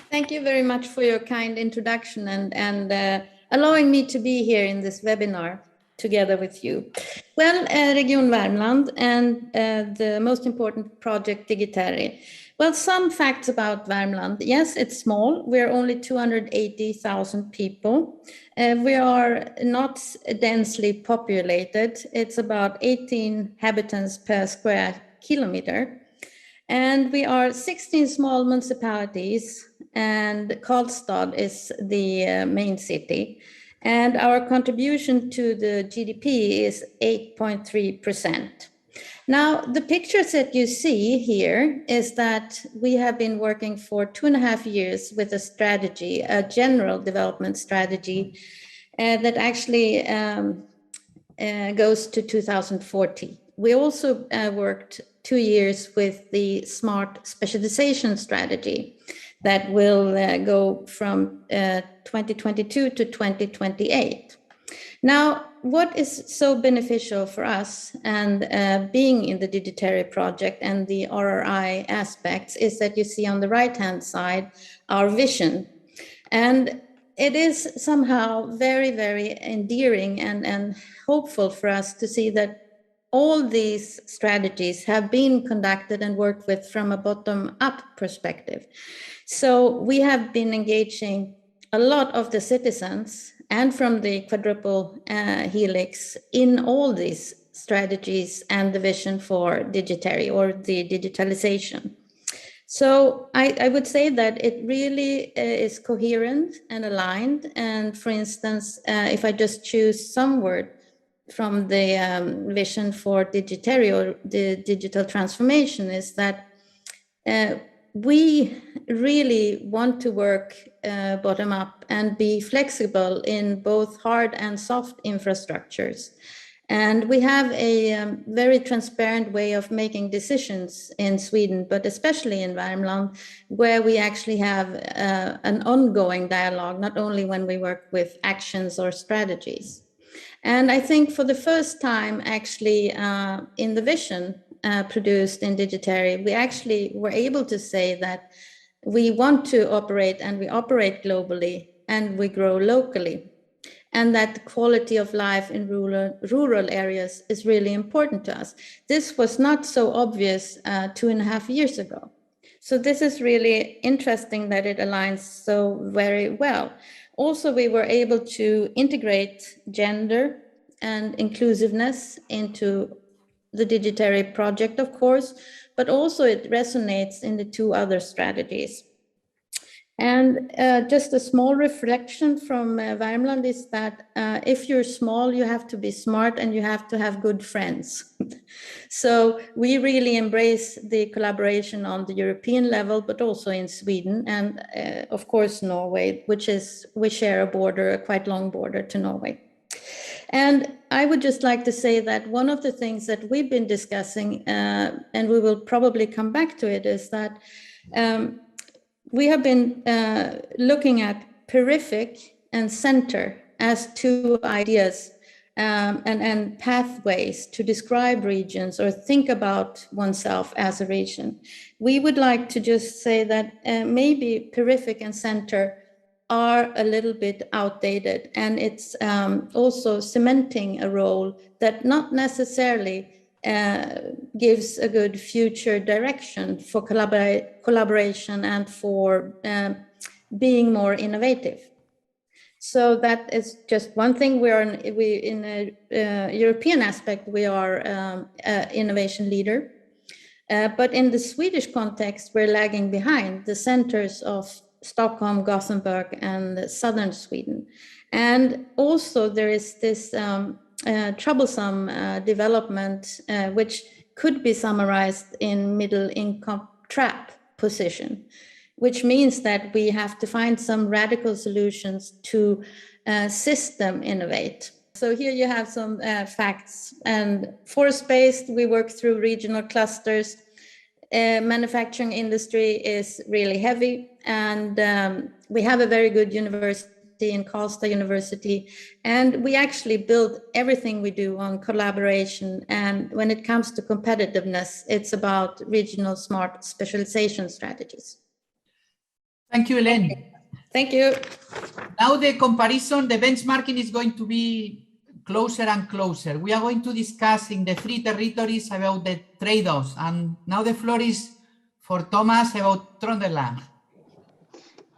Thank you very much for your kind introduction and allowing me to be here in this webinar together with you. Well, Region Värmland and the most important project, DigiTeRRI. Well, some facts about Värmland. Yes, it's small. We're only 280,000 people. We are not densely populated. It's about 18 inhabitants per square kilometer. And we are 16 small municipalities and Karlstad is the main city. And our contribution to the GDP is 8.3%. Now, the pictures that you see here is that we have been working for 2.5 years with a strategy, a general development strategy that actually goes to 2040. We also worked 2 years with the smart specialization strategy that will go from 2022 to 2028. Now, what is so beneficial for us and being in the DigiTeRRI project and the RRI aspects is that you see on the right-hand side our vision. And it is somehow very, very endearing and hopeful for us to see that all these strategies have been conducted and worked with from a bottom-up perspective. So we have been engaging a lot of the citizens and from the quadruple helix in all these strategies and the vision for DigiTeRRI or the digitalization. So I would say that it really is coherent and aligned. And for instance, if I just choose some word from the vision for DigiTeRRI or the digital transformation, is that we really want to work bottom up and be flexible in both hard and soft infrastructures. And we have a very transparent way of making decisions in Sweden, but especially in Värmland, where we actually have an ongoing dialogue, not only when we work with actions or strategies. And I think for the first time, actually, in the vision produced in DigiTeRRI, we actually were able to say that we want to operate and we operate globally and we grow locally. And that the quality of life in rural areas is really important to us. This was not so obvious 2.5 years ago. So this is really interesting that it aligns so very well. Also, we were able to integrate gender and inclusiveness into the DigiTeRRI project, of course, but also it resonates in the 2 other strategies. And just a small reflection from Värmland is that if you're small, you have to be smart and you have to have good friends. So we really embrace the collaboration on the European level, but also in Sweden and of course Norway, we share a border, a quite long border to Norway. And I would just like to say that one of the things that we've been discussing, and we will probably come back to it, is that we have been looking at periphery and center as 2 ideas and pathways to describe regions or think about oneself as a region. We would like to just say that maybe periphery and center are a little bit outdated, and it's also cementing a role that not necessarily gives a good future direction for collaboration and for being more innovative. So that is just one thing. In a European aspect, we are an innovation leader. But in the Swedish context, we're lagging behind the centers of Stockholm, Gothenburg, and southern Sweden. And also there is this troublesome development, which could be summarized in middle income trap position, which means that we have to find some radical solutions to system innovate. So here you have some facts. And forest-based, we work through regional clusters. Manufacturing industry is really heavy, and we have a very good university in Karlstad University, and we actually build everything we do on collaboration. And when it comes to competitiveness, it's about regional smart specialization strategies. Thank you, Elaine. Thank you. Now the comparison, the benchmarking is going to be closer and closer. We are going to discuss in the 3 territories about the trade-offs. And now the floor is for Thomas about Trondeland.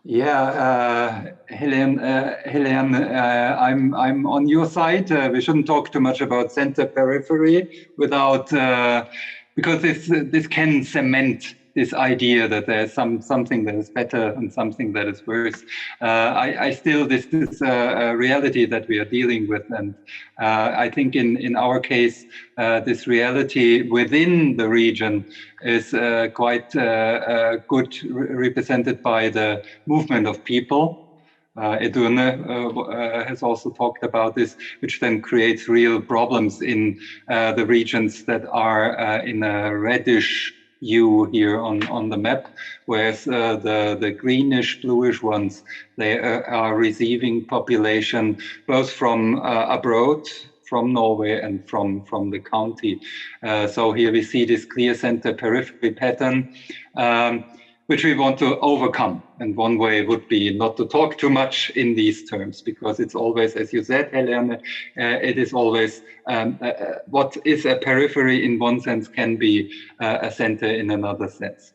Yeah, Helene, I'm on your side. We shouldn't talk too much about center periphery without, because this can cement this idea that there's something that is better and something that is worse. This is a reality that we are dealing with, and I think in our case, this reality within the region is quite good represented by the movement of people. Edurne has also talked about this, which then creates real problems in the regions that are in a reddish hue here on the map, whereas the greenish, bluish ones, they are receiving population both from abroad, from Norway and from the county. So here we see this clear center periphery pattern, which we want to overcome. And one way would be not to talk too much in these terms, because it's always, as you said, Helene, it is always what is a periphery in one sense can be a center in another sense.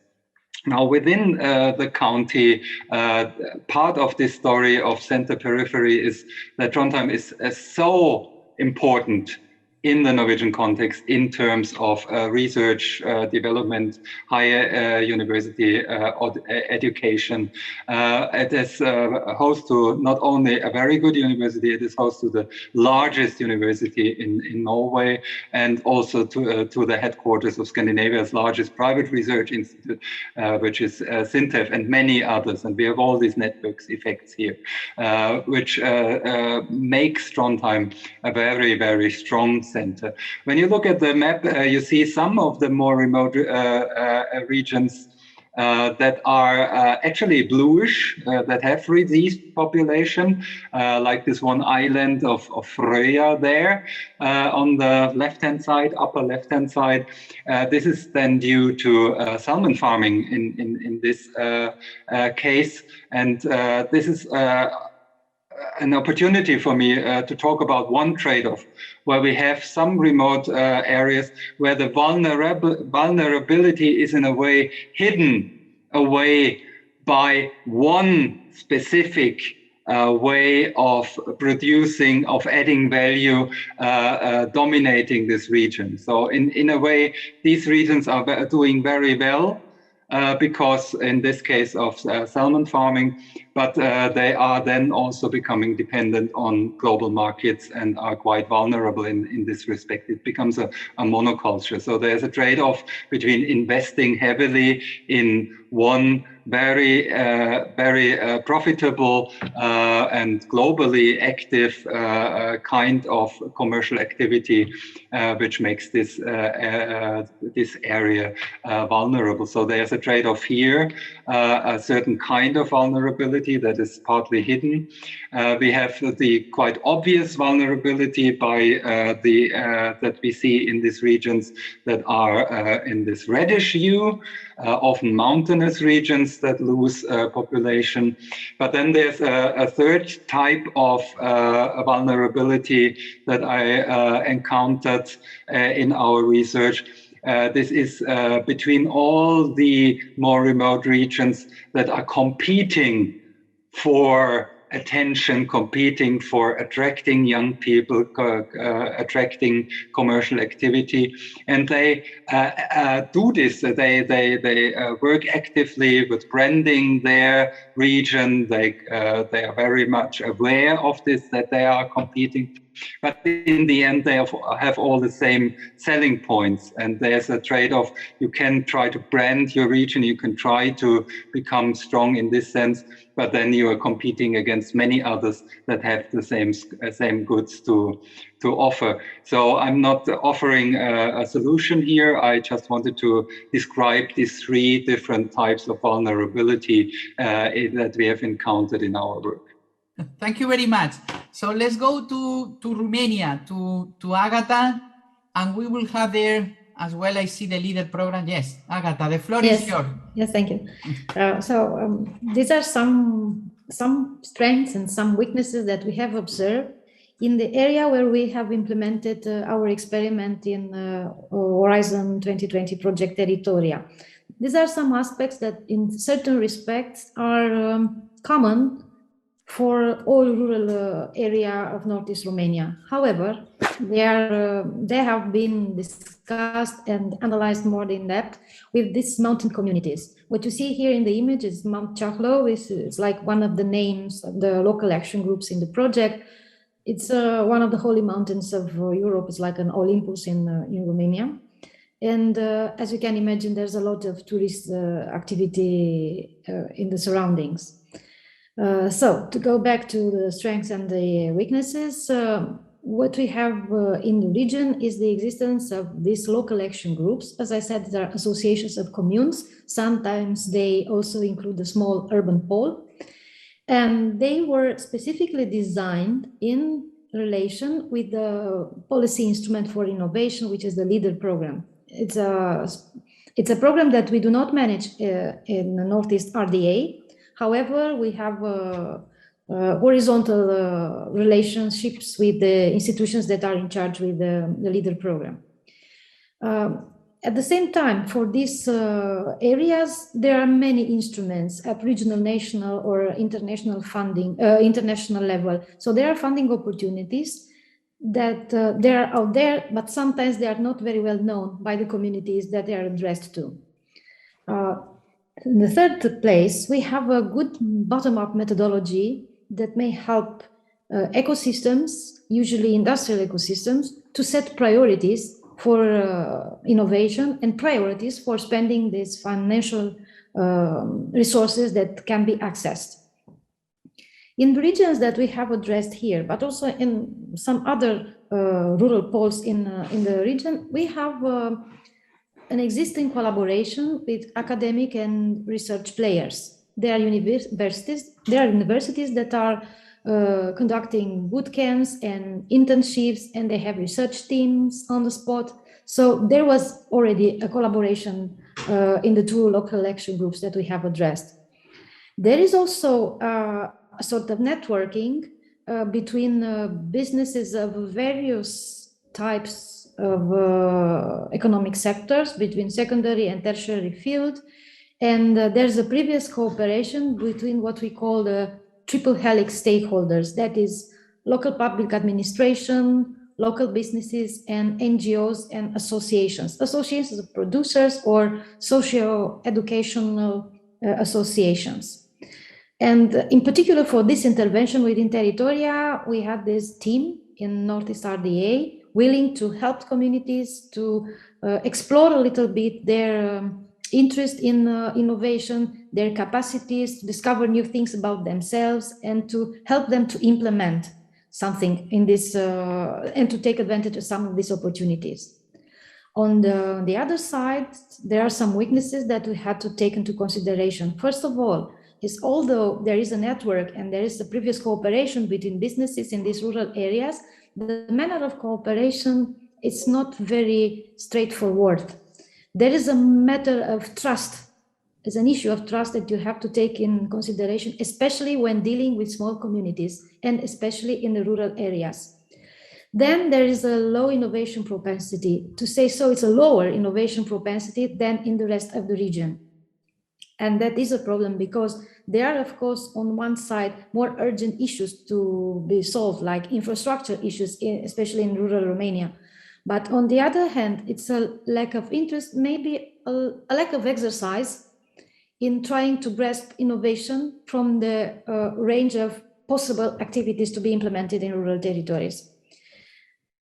Now, within the county, part of this story of center periphery is that Trondheim is so important in the Norwegian context in terms of research, development, higher university education. It is host to not only a very good university, it is host to the largest university in Norway, and also to the headquarters of Scandinavia's largest private research institute, which is SINTEF, and many others. And we have all these networks effects here, which makes Trondheim a very, very strong center. When you look at the map, you see some of the more remote regions that are actually bluish, that have reduced population, like this one island of Frøya there on the left-hand side, upper left-hand side. This is then due to salmon farming in this case, and this is an opportunity for me to talk about one trade-off, where we have some remote areas where the vulnerability is in a way hidden away by one specific way of producing, of adding value, dominating this region. So in a way, these regions are doing very well, because in this case of salmon farming, but they are then also becoming dependent on global markets and are quite vulnerable in this respect. It becomes a monoculture. So there's a trade-off between investing heavily in one very profitable and globally active kind of commercial activity, which makes this this area vulnerable. So there's a trade-off here, a certain kind of vulnerability that is partly hidden. We have the quite obvious vulnerability by that we see in these regions that are in this reddish hue, often mountainous regions that lose population. But then there's a third type of vulnerability that I encountered in our research. This is between all the more remote regions that are competing for attention, competing for attracting young people, attracting commercial activity, and they do this. They work actively with branding their region. They are very much aware of this, that they are competing. But in the end, they have all the same selling points, and there's a trade-off. You can try to brand your region, you can try to become strong in this sense, but then you are competing against many others that have the same goods to offer. So I'm not offering a solution here. I just wanted to describe these three different types of vulnerability that we have encountered in our work. Thank you very much. So let's go to Romania, to Agata, and we will have there as well. I see the leader program. Yes, Agata, the floor is yours. Yes, thank you. These are some strengths and some weaknesses that we have observed in the area where we have implemented our experiment in Horizon 2020 project TeRRItoria. These are some aspects that in certain respects are common for all rural area of Northeast Romania. However, they have been discussed and analyzed more in depth with these mountain communities. What you see here in the image is Mount Chahlo, which is like one of the names of the local action groups in the project. It's one of the holy mountains of Europe. It's like an Olympus in Romania. And as you can imagine, there's a lot of tourist activity in the surroundings. So to go back to the strengths and the weaknesses, what we have in the region is the existence of these local action groups. As I said, there are associations of communes. Sometimes they also include a small urban pole. And they were specifically designed in relation with the policy instrument for innovation, which is the LEADER program. It's a program that we do not manage in the Northeast RDA. However, we have horizontal relationships with the institutions that are in charge with the LEADER program. At the same time, for these areas, there are many instruments at regional, national, or international funding, international level. So there are funding opportunities that they are out there, but sometimes they are not very well known by the communities that they are addressed to. In the third place, we have a good bottom-up methodology that may help ecosystems, usually industrial ecosystems, to set priorities for innovation and priorities for spending these financial resources that can be accessed. In the regions that we have addressed here, but also in some other rural poles in the region, we have an existing collaboration with academic and research players. There are universities that are conducting boot camps and internships, and they have research teams on the spot. So there was already a collaboration in the two local action groups that we have addressed. There is also a sort of networking between businesses of various types of economic sectors, between secondary and tertiary field. And there's a previous cooperation between what we call the triple helix stakeholders, that is local public administration, local businesses, and NGOs and associations of producers or socio-educational associations. And in particular for this intervention within TeRRItoria, we had this team in Northeast RDA willing to help communities to explore a little bit their interest in innovation, their capacities to discover new things about themselves, and to help them to implement something in this and to take advantage of some of these opportunities. On the other side, there are some weaknesses that we had to take into consideration. First of all, is although there is a network and there is a previous cooperation between businesses in these rural areas, the manner of cooperation is not very straightforward. There is a matter of trust. It's an issue of trust that you have to take in consideration, especially when dealing with small communities and especially in the rural areas. Then there is a low innovation propensity. To say so, it's a lower innovation propensity than in the rest of the region. And that is a problem because there are, of course, on one side, more urgent issues to be solved, like infrastructure issues, especially in rural Romania. But on the other hand, it's a lack of interest, maybe a lack of exercise in trying to grasp innovation from the range of possible activities to be implemented in rural territories.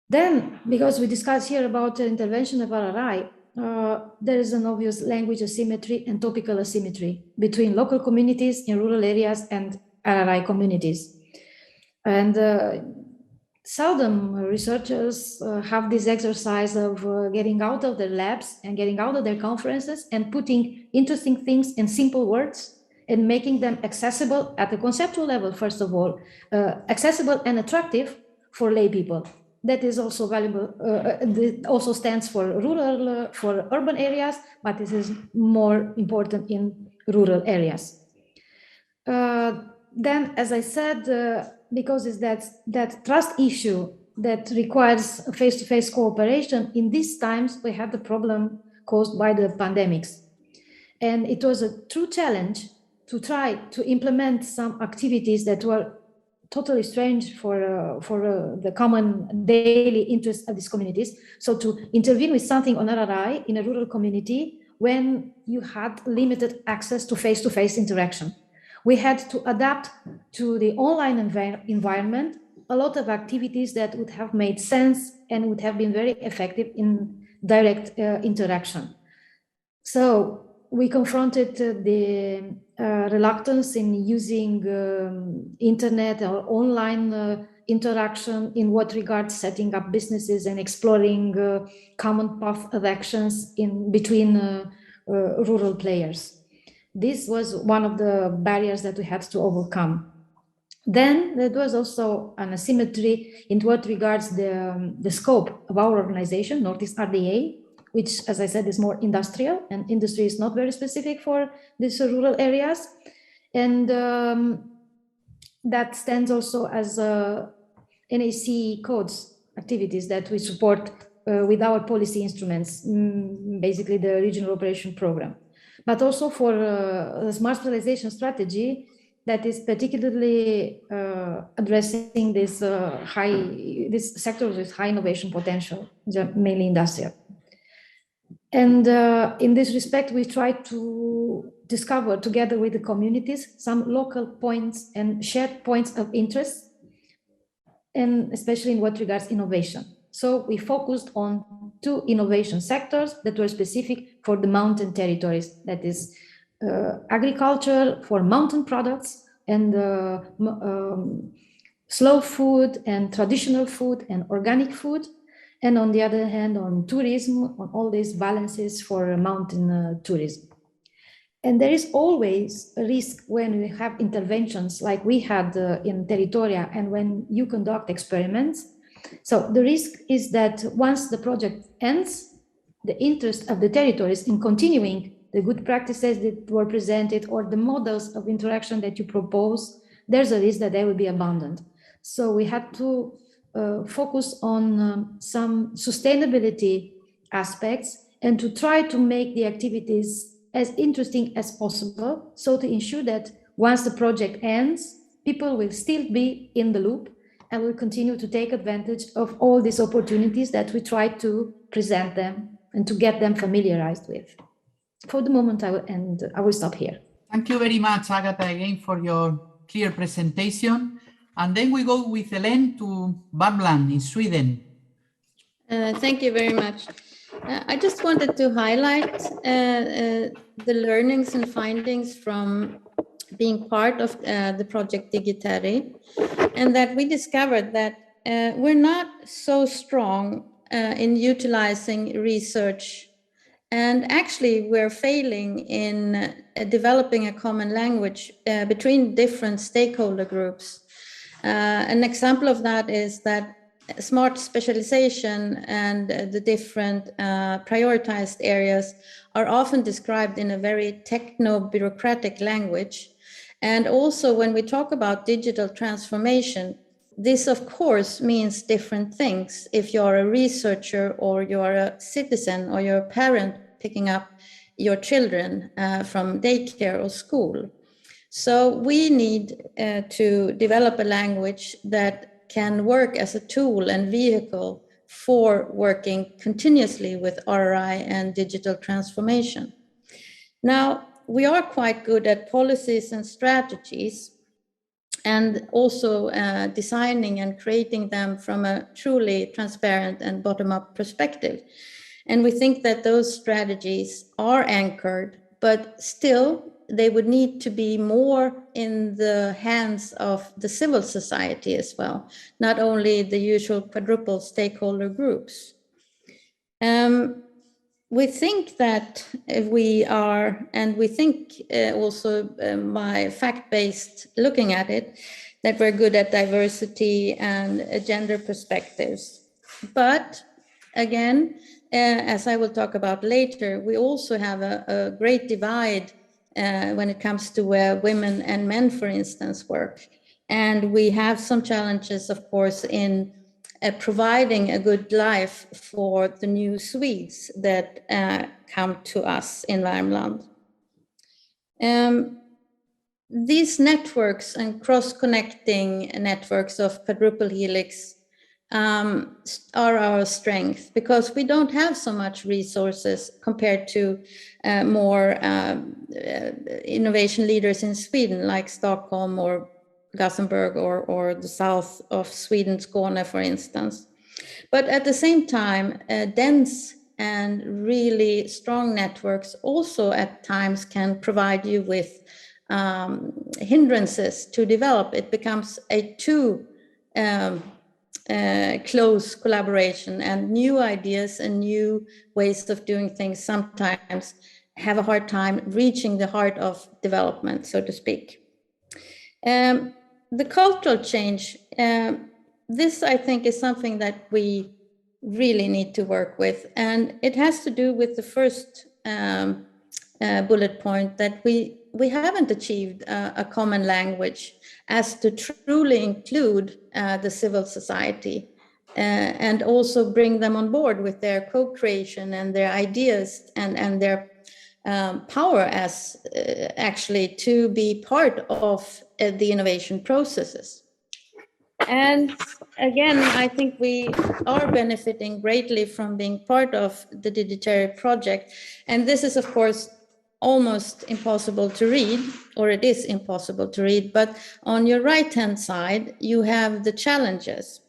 Then, because we discussed here about the intervention of RRI, there is an obvious language asymmetry and topical asymmetry between local communities in rural areas and RRI communities. And seldom researchers have this exercise of getting out of their labs and getting out of their conferences and putting interesting things in simple words and making them accessible at the conceptual level, first of all, accessible and attractive for lay people. That is also valuable, it also stands for rural, for urban areas, but this is more important in rural areas. Then, as I said, because it's that trust issue that requires face-to-face cooperation, in these times we had the problem caused by the pandemics. And it was a true challenge to try to implement some activities that were totally strange for the common daily interests of these communities. So to intervene with something on RRI in a rural community when you had limited access to face-to-face interaction. We had to adapt to the online environment a lot of activities that would have made sense and would have been very effective in direct interaction. So we confronted the reluctance in using internet or online interaction in what regards setting up businesses and exploring common path of actions in between rural players. This was one of the barriers that we had to overcome. Then there was also an asymmetry in what regards the scope of our organization, Northeast RDA, which, as I said, is more industrial, and industry is not very specific for these rural areas. And that stands also as NAC codes activities that we support with our policy instruments, basically the regional operation program. But also for the smart specialization strategy that is particularly addressing this sectors with high innovation potential, mainly industrial. And in this respect, we try to discover together with the communities some local points and shared points of interest, and especially in what regards innovation. So we focused on 2 innovation sectors that were specific for the mountain territories, that is agriculture for mountain products and slow food and traditional food and organic food. And on the other hand, on tourism, on all these balances for mountain tourism. And there is always a risk when we have interventions like we had in TeRRItoria and when you conduct experiments. So the risk is that once the project ends, the interest of the territories in continuing the good practices that were presented or the models of interaction that you propose, there's a risk that they will be abandoned. So we had to focus on some sustainability aspects and to try to make the activities as interesting as possible, so to ensure that once the project ends, people will still be in the loop and will continue to take advantage of all these opportunities that we try to present them and to get them familiarized with. For the moment, I will stop here. Thank you very much, Agata, again for your clear presentation. And then we go with Ellen to Värmland in Sweden. Thank you very much. I just wanted to highlight the learnings and findings from being part of the project DigiTeRRI, and that we discovered that we're not so strong in utilizing research, and actually we're failing in developing a common language between different stakeholder groups. An example of that is that smart specialization and the different prioritized areas are often described in a very techno-bureaucratic language. And also when we talk about digital transformation, this of course means different things if you're a researcher or you're a citizen or you're a parent picking up your children from daycare or school. So we need to develop a language that can work as a tool and vehicle for working continuously with RRI and digital transformation. Now, we are quite good at policies and strategies, and also designing and creating them from a truly transparent and bottom-up perspective. And we think that those strategies are anchored, but still they would need to be more in the hands of the civil society as well, not only the usual quadruple stakeholder groups. We think that we are, and we think also by fact-based looking at it, that we're good at diversity and gender perspectives. But again, as I will talk about later, we also have a great divide when it comes to where women and men, for instance, work. And we have some challenges, of course, in providing a good life for the new Swedes that come to us in Värmland. these networks and cross-connecting networks of quadruple helix are our strength, because we don't have so much resources compared to more innovation leaders in Sweden, like Stockholm or Gothenburg or the south of Sweden, Skåne, for instance. But at the same time, dense and really strong networks also at times can provide you with hindrances to develop. It becomes a too close collaboration, and new ideas and new ways of doing things sometimes have a hard time reaching the heart of development, so to speak. The cultural change, this I think is something that we really need to work with, and it has to do with the first bullet point, that we haven't achieved a common language as to truly include the civil society and also bring them on board with their co-creation and their ideas and their power as actually to be part of the innovation processes. And again, I think we are benefiting greatly from being part of the DigiTeRRI project. And this is, of course, almost impossible to read, or it is impossible to read, but on your right-hand side, you have the challenges.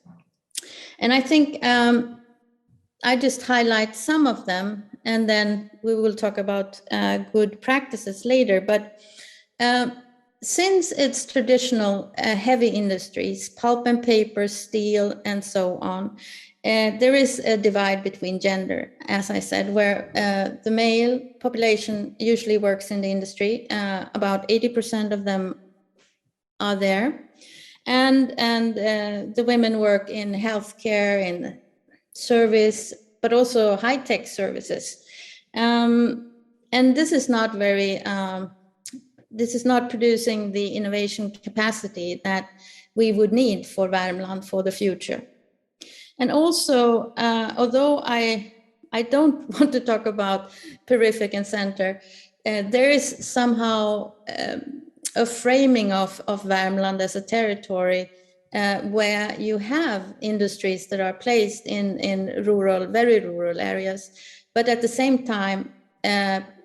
And I think I just highlight some of them, and then we will talk about good practices later. But since it's traditional heavy industries, pulp and paper, steel, and so on, there is a divide between gender, as I said, where the male population usually works in the industry. About 80% of them are there. And the women work in healthcare, in service, but also high-tech services. And this is not very, this is not producing the innovation capacity that we would need for Värmland for the future. And also, although I don't want to talk about periphery and center, there is somehow a framing of Värmland as a territory where you have industries that are placed in rural, very rural areas. But at the same time,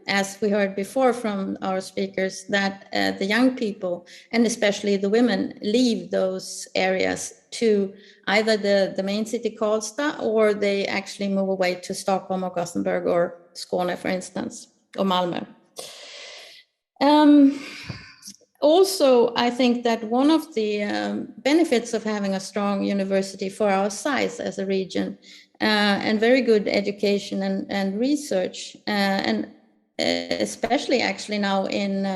as we heard before from our speakers, that the young people, and especially the women, leave those areas to either the main city Karlstad, or they actually move away to Stockholm or Gothenburg or Skåne, for instance, or Malmö. Also, I think that one of the benefits of having a strong university for our size as a region, and very good education and research, and especially actually now in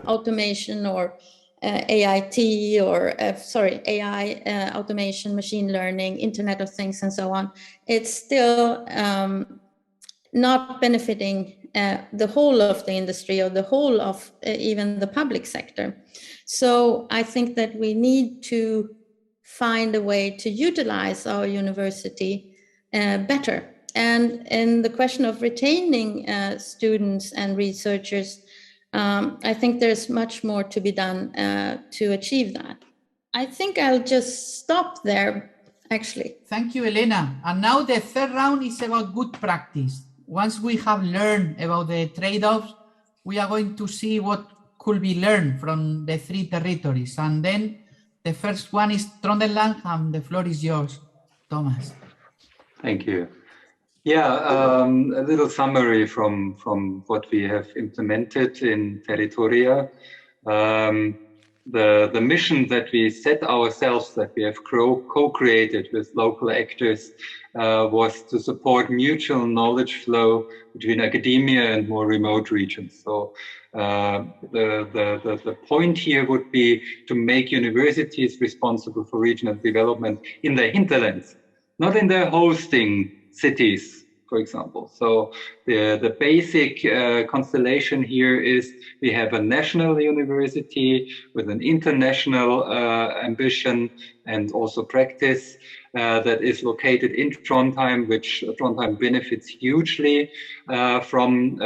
automation or AIT or AI, automation, machine learning, Internet of Things, and so on, it's still not benefiting the whole of the industry or the whole of even the public sector. So I think that we need to find a way to utilize our university better. And in the question of retaining students and researchers, I think there's much more to be done to achieve that. I think I'll just stop there, actually. Thank you, Elena. And now the third round is about good practice. Once we have learned about the trade-offs, we are going to see what could be learned from the three territories. And then the first one is Trondeland, and the floor is yours, Thomas. Thank you. Yeah, a little summary from what we have implemented in TeRRItoria. The mission that we set ourselves, that we have co-created with local actors, was to support mutual knowledge flow between academia and more remote regions. So the point here would be to make universities responsible for regional development in their hinterlands, not in their hosting cities for example. So the basic constellation here is we have a national university with an international ambition and also practice that is located in Trondheim, which Trondheim benefits hugely from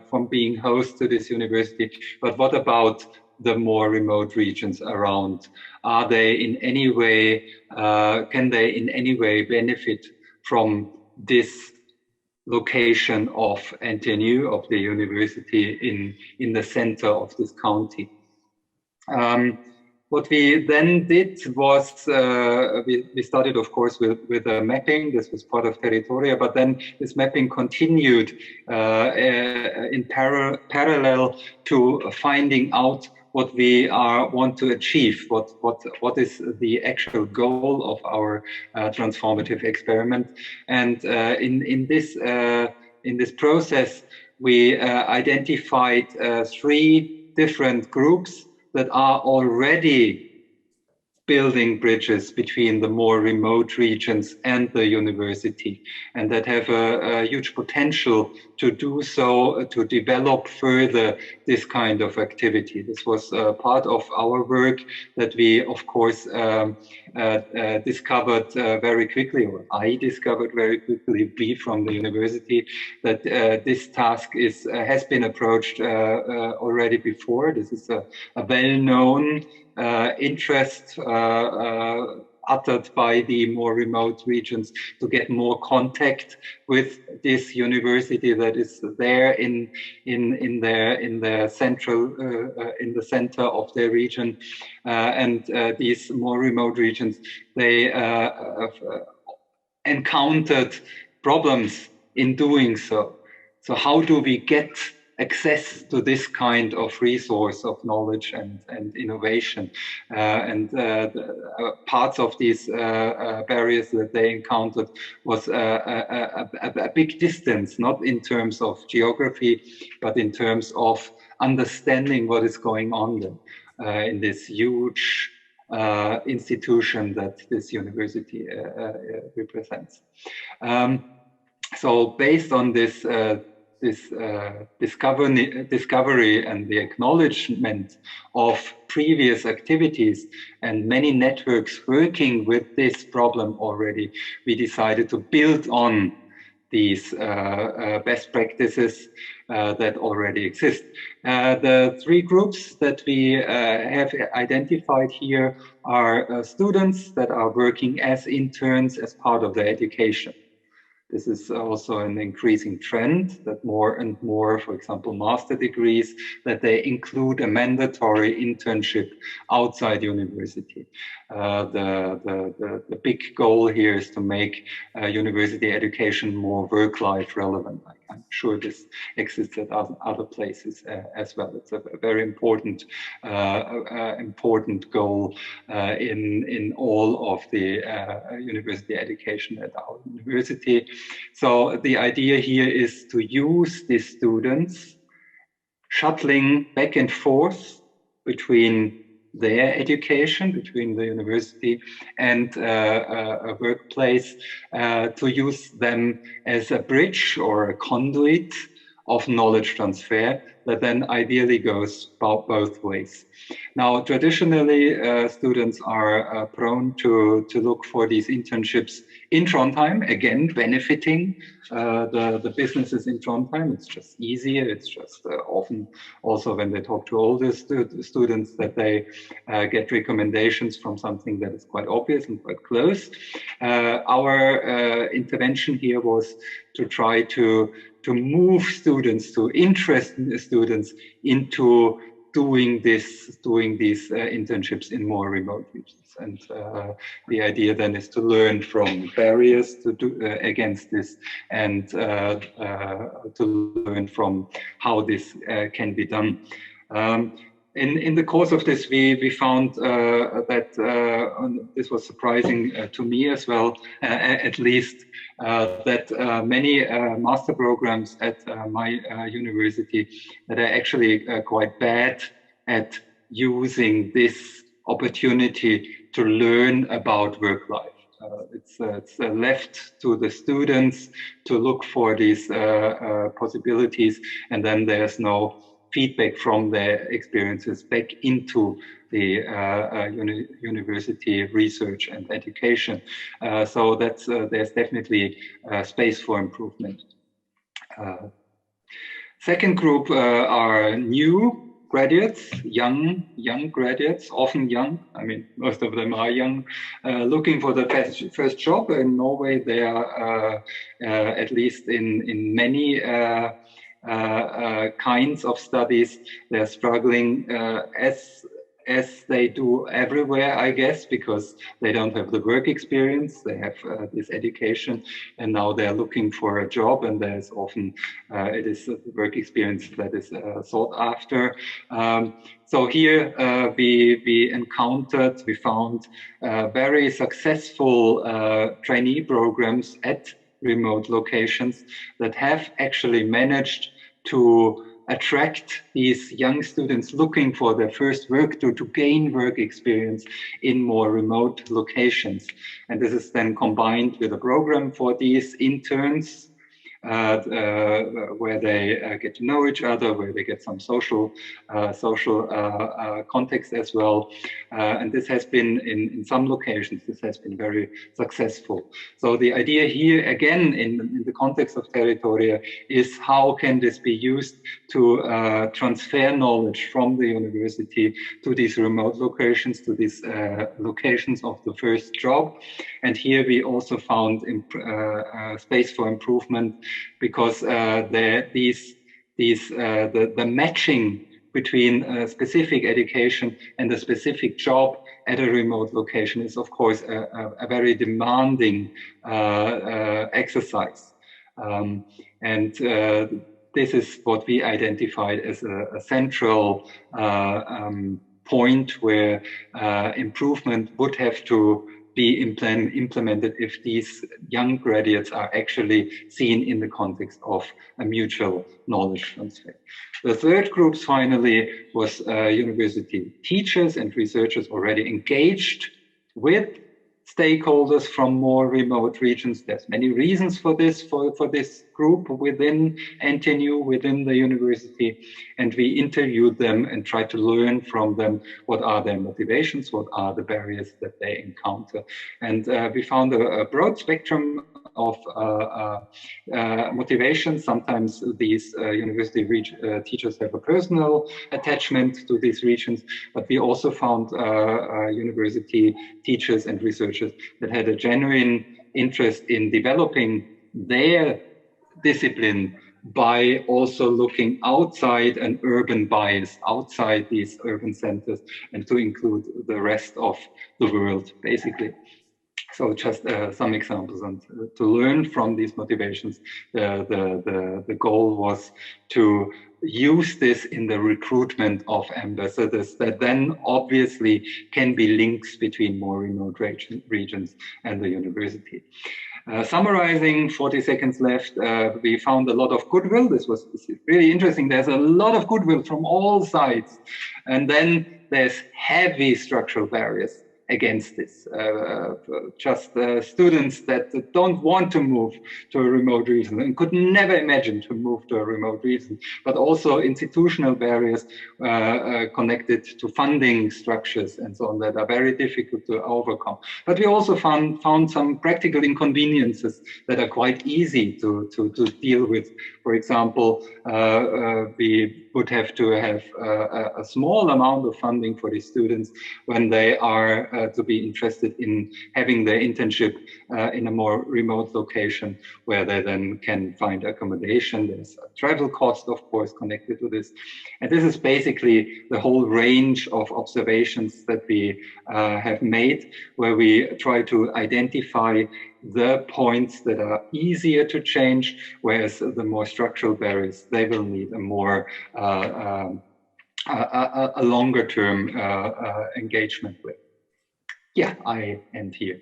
from being host to this university. But what about the more remote regions around? Are they in any way, can they in any way benefit from this location of NTNU, of the university in the center of this county? What we then did was we started, of course, with a mapping. This was part of TeRRItoria, but then this mapping continued in parallel to finding out what we want to achieve, what is the actual goal of our transformative experiment. And in this process, we identified 3 different groups that are already building bridges between the more remote regions and the university, and that have a huge potential to do so, to develop further this kind of activity. This was part of our work that we, of course, discovered very quickly, or I discovered very quickly, we from the university, that this task has been approached already before. This is a well-known interest uttered by the more remote regions to get more contact with this university that is there in the center of their region, and these more remote regions, they encountered problems in doing so. So how do we get access to this kind of resource of knowledge and innovation? Parts of these barriers that they encountered was a big distance, not in terms of geography, but in terms of understanding what is going on in this huge institution that this university represents. So based on this discovery and the acknowledgement of previous activities and many networks working with this problem already, we decided to build on these best practices that already exist. The 3 groups that we have identified here are students that are working as interns as part of their education. This is also an increasing trend that more and more, for example, master degrees, that they include a mandatory internship outside university. The big goal here is to make university education more work-life relevant. I'm sure this exists at other places as well. It's a very important goal in all of the university education at our university. So the idea here is to use these students shuttling back and forth between their education, between the university and a workplace, to use them as a bridge or a conduit of knowledge transfer that then ideally goes both ways. Now, traditionally, students are prone to look for these internships in Trondheim, again, benefiting the businesses in Trondheim. It's just easier. It's just often also when they talk to older students that they get recommendations from something that is quite obvious and quite close. Our intervention here was to try to move students, to interest students into doing these internships in more remote regions. And the idea then is to learn from barriers to do against this, and to learn from how this can be done. In the course of this, we found that this was surprising to me as well, at least, that many master programs at my university that are actually quite bad at using this opportunity to learn about work life, it's left to the students to look for these possibilities, and then there's no feedback from their experiences back into the university research and education. So that's there's definitely space for improvement. Second group are new graduates, young graduates, often young. I mean, most of them are young, looking for the first job. In Norway, they are, at least in many kinds of studies, they're struggling as they do everywhere, I guess, because they don't have the work experience, they have this education, and now they're looking for a job, and there's often, it is the work experience that is sought after. So here we found very successful trainee programs at remote locations that have actually managed to attract these young students looking for their first work to gain work experience in more remote locations. And this is then combined with a program for these interns, where they get to know each other, where they get some social context as well. And this has been, in some locations, this has been very successful. So the idea here, again, in the context of TeRRItoria, is how can this be used to transfer knowledge from the university to these remote locations, to these locations of the first job. And here we also found space for improvement, because the matching between specific education and a specific job at a remote location is, of course, a very demanding exercise. This is what we identified as a central point where improvement would have to be implemented if these young graduates are actually seen in the context of a mutual knowledge transfer. The third group, finally, was university teachers and researchers already engaged with stakeholders from more remote regions. There's many reasons for this, for this group within NTNU, within the university, and we interviewed them and tried to learn from them what are their motivations, what are the barriers that they encounter. And we found a broad spectrum of motivations. Sometimes these university teachers have a personal attachment to these regions, but we also found university teachers and researchers that had a genuine interest in developing their discipline by also looking outside an urban bias, outside these urban centers, and to include the rest of the world, basically. So just some examples, and to learn from these motivations, the goal was to use this in the recruitment of ambassadors that then obviously can be links between more remote regions and the university. Summarizing, 40 seconds left, we found a lot of goodwill. This was really interesting. There's a lot of goodwill from all sides. And then there's heavy structural barriers against this. Just students that don't want to move to a remote region and could never imagine to move to a remote region, but also institutional barriers connected to funding structures and so on that are very difficult to overcome. But we also found some practical inconveniences that are quite easy to deal with. For example, we would have to have a small amount of funding for these students when they are to be interested in having their internship in a more remote location where they then can find accommodation. There's a travel cost, of course, connected to this. And this is basically the whole range of observations that we have made, where we try to identify the points that are easier to change, whereas the more structural barriers, they will need a more a longer term engagement with. Yeah, I end here.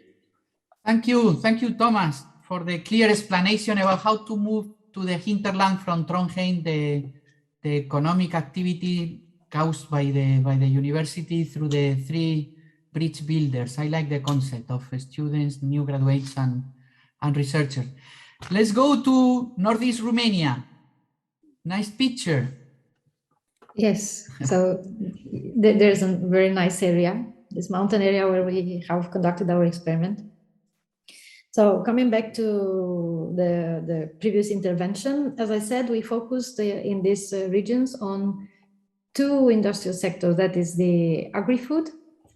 Thank you, Thomas, for the clear explanation about how to move to the hinterland from Trondheim, the economic activity caused by the university through the three bridge builders. I like the concept of students, new graduates, and researchers. Let's go to Northeast Romania. Nice picture. Yes, so there's a very nice area, this mountain area where we have conducted our experiment. So coming back to the previous intervention, as I said, we focused in these regions on two industrial sectors, that is the agri-food,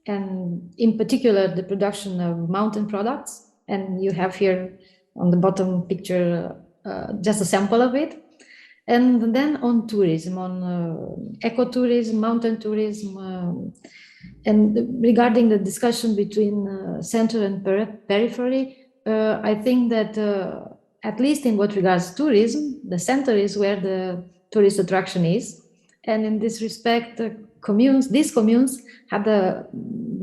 and in particular the production of mountain products. And you have here on the bottom picture just a sample of it. And then on tourism, on ecotourism, mountain tourism, and regarding the discussion between center and periphery, I think that at least in what regards tourism, the center is where the tourist attraction is. And in this respect, these communes have a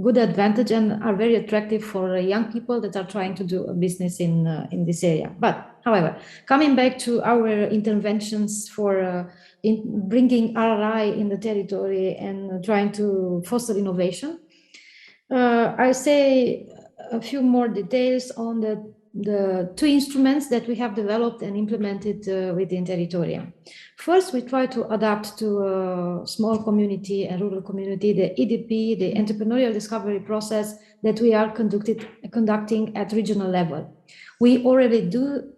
good advantage and are very attractive for young people that are trying to do a business in this area. But however, coming back to our interventions for bringing RRI in the territory and trying to foster innovation, I say a few more details on the two instruments that we have developed and implemented within TeRRItoria. First, we try to adapt to a small community and rural community, the EDP, the entrepreneurial discovery process that we are conducting at regional level. We already do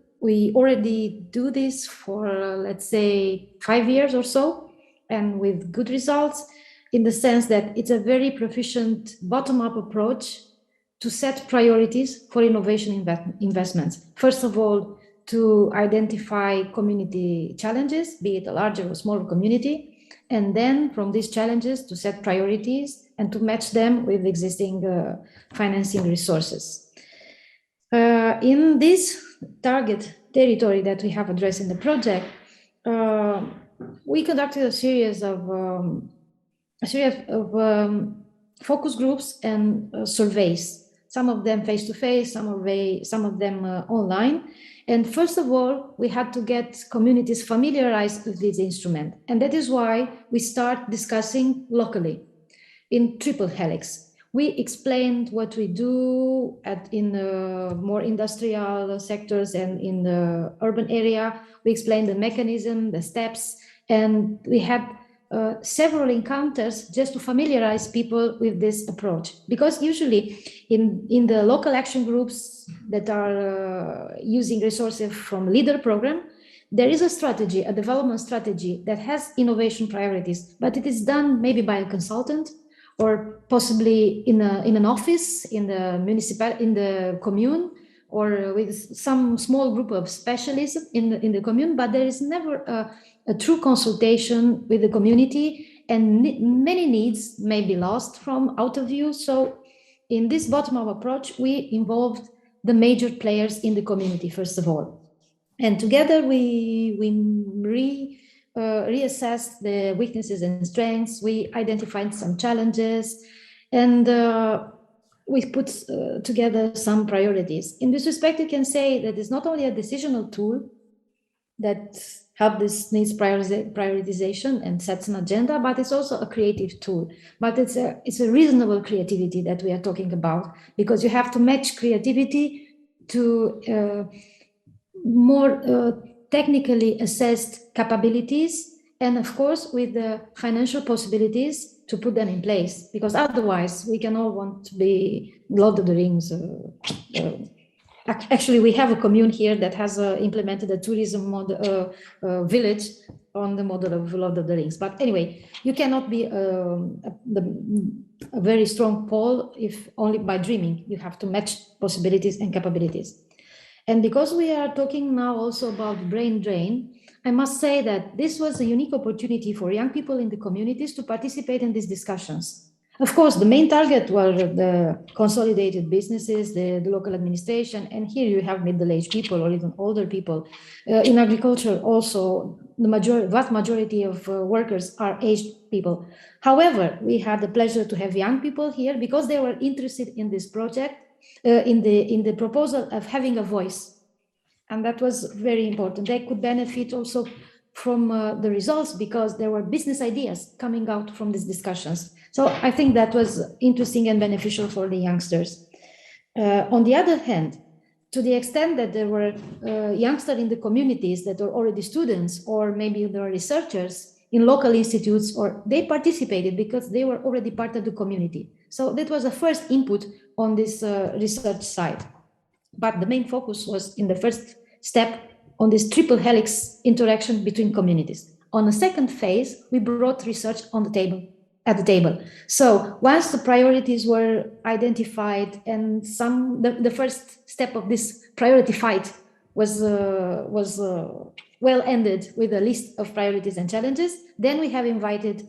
this for, let's say, 5 years or so, and with good results, in the sense that it's a very proficient bottom-up approach to set priorities for innovation investments. First of all, to identify community challenges, be it a larger or smaller community, and then from these challenges to set priorities and to match them with existing financing resources. In this target territory that we have addressed in the project, we conducted a series of focus groups and surveys. Some of them face-to-face, some of them online. And first of all, we had to get communities familiarized with this instrument. And that is why we start discussing locally in triple helix. We explained what we do in more industrial sectors and in the urban area. We explained the mechanism, the steps, and we had several encounters just to familiarize people with this approach. Because usually in the local action groups that are using resources from LEADER program, there is a strategy, a development strategy that has innovation priorities, but it is done maybe by a consultant or possibly in an office, in the commune, or with some small group of specialists in the commune, but there is never a true consultation with the community, and many needs may be lost from out of view. So in this bottom-up approach, we involved the major players in the community, first of all. And together we reassessed the weaknesses and strengths. We identified some challenges, and we put together some priorities. In this respect, you can say that it's not only a decisional tool that helps this needs prioritization and sets an agenda, but it's also a creative tool. But it's a reasonable creativity that we are talking about, because you have to match creativity to more technically assessed capabilities, and of course with the financial possibilities to put them in place, because otherwise we can all want to be Lord of the Rings. Actually, we have a commune here that has implemented a tourism model, village on the model of Lord of the Rings. But anyway, you cannot be a very strong pole if only by dreaming. You have to match possibilities and capabilities. And because we are talking now also about brain drain, I must say that this was a unique opportunity for young people in the communities to participate in these discussions. Of course, the main target were the consolidated businesses, the local administration, and here you have middle-aged people or even older people. In agriculture also, the vast majority of workers are aged people. However, we had the pleasure to have young people here because they were interested in this project, in the proposal of having a voice. And that was very important. They could benefit also from the results because there were business ideas coming out from these discussions. So I think that was interesting and beneficial for the youngsters. On the other hand, to the extent that there were youngsters in the communities that were already students, or maybe they were researchers in local institutes, or they participated because they were already part of the community. So that was the first input on this research side. But the main focus was in the first step on this triple helix interaction between communities. On the second phase, we brought research on the table, at the table. So once the priorities were identified and the first step of this priority fight was well ended with a list of priorities and challenges, then we have invited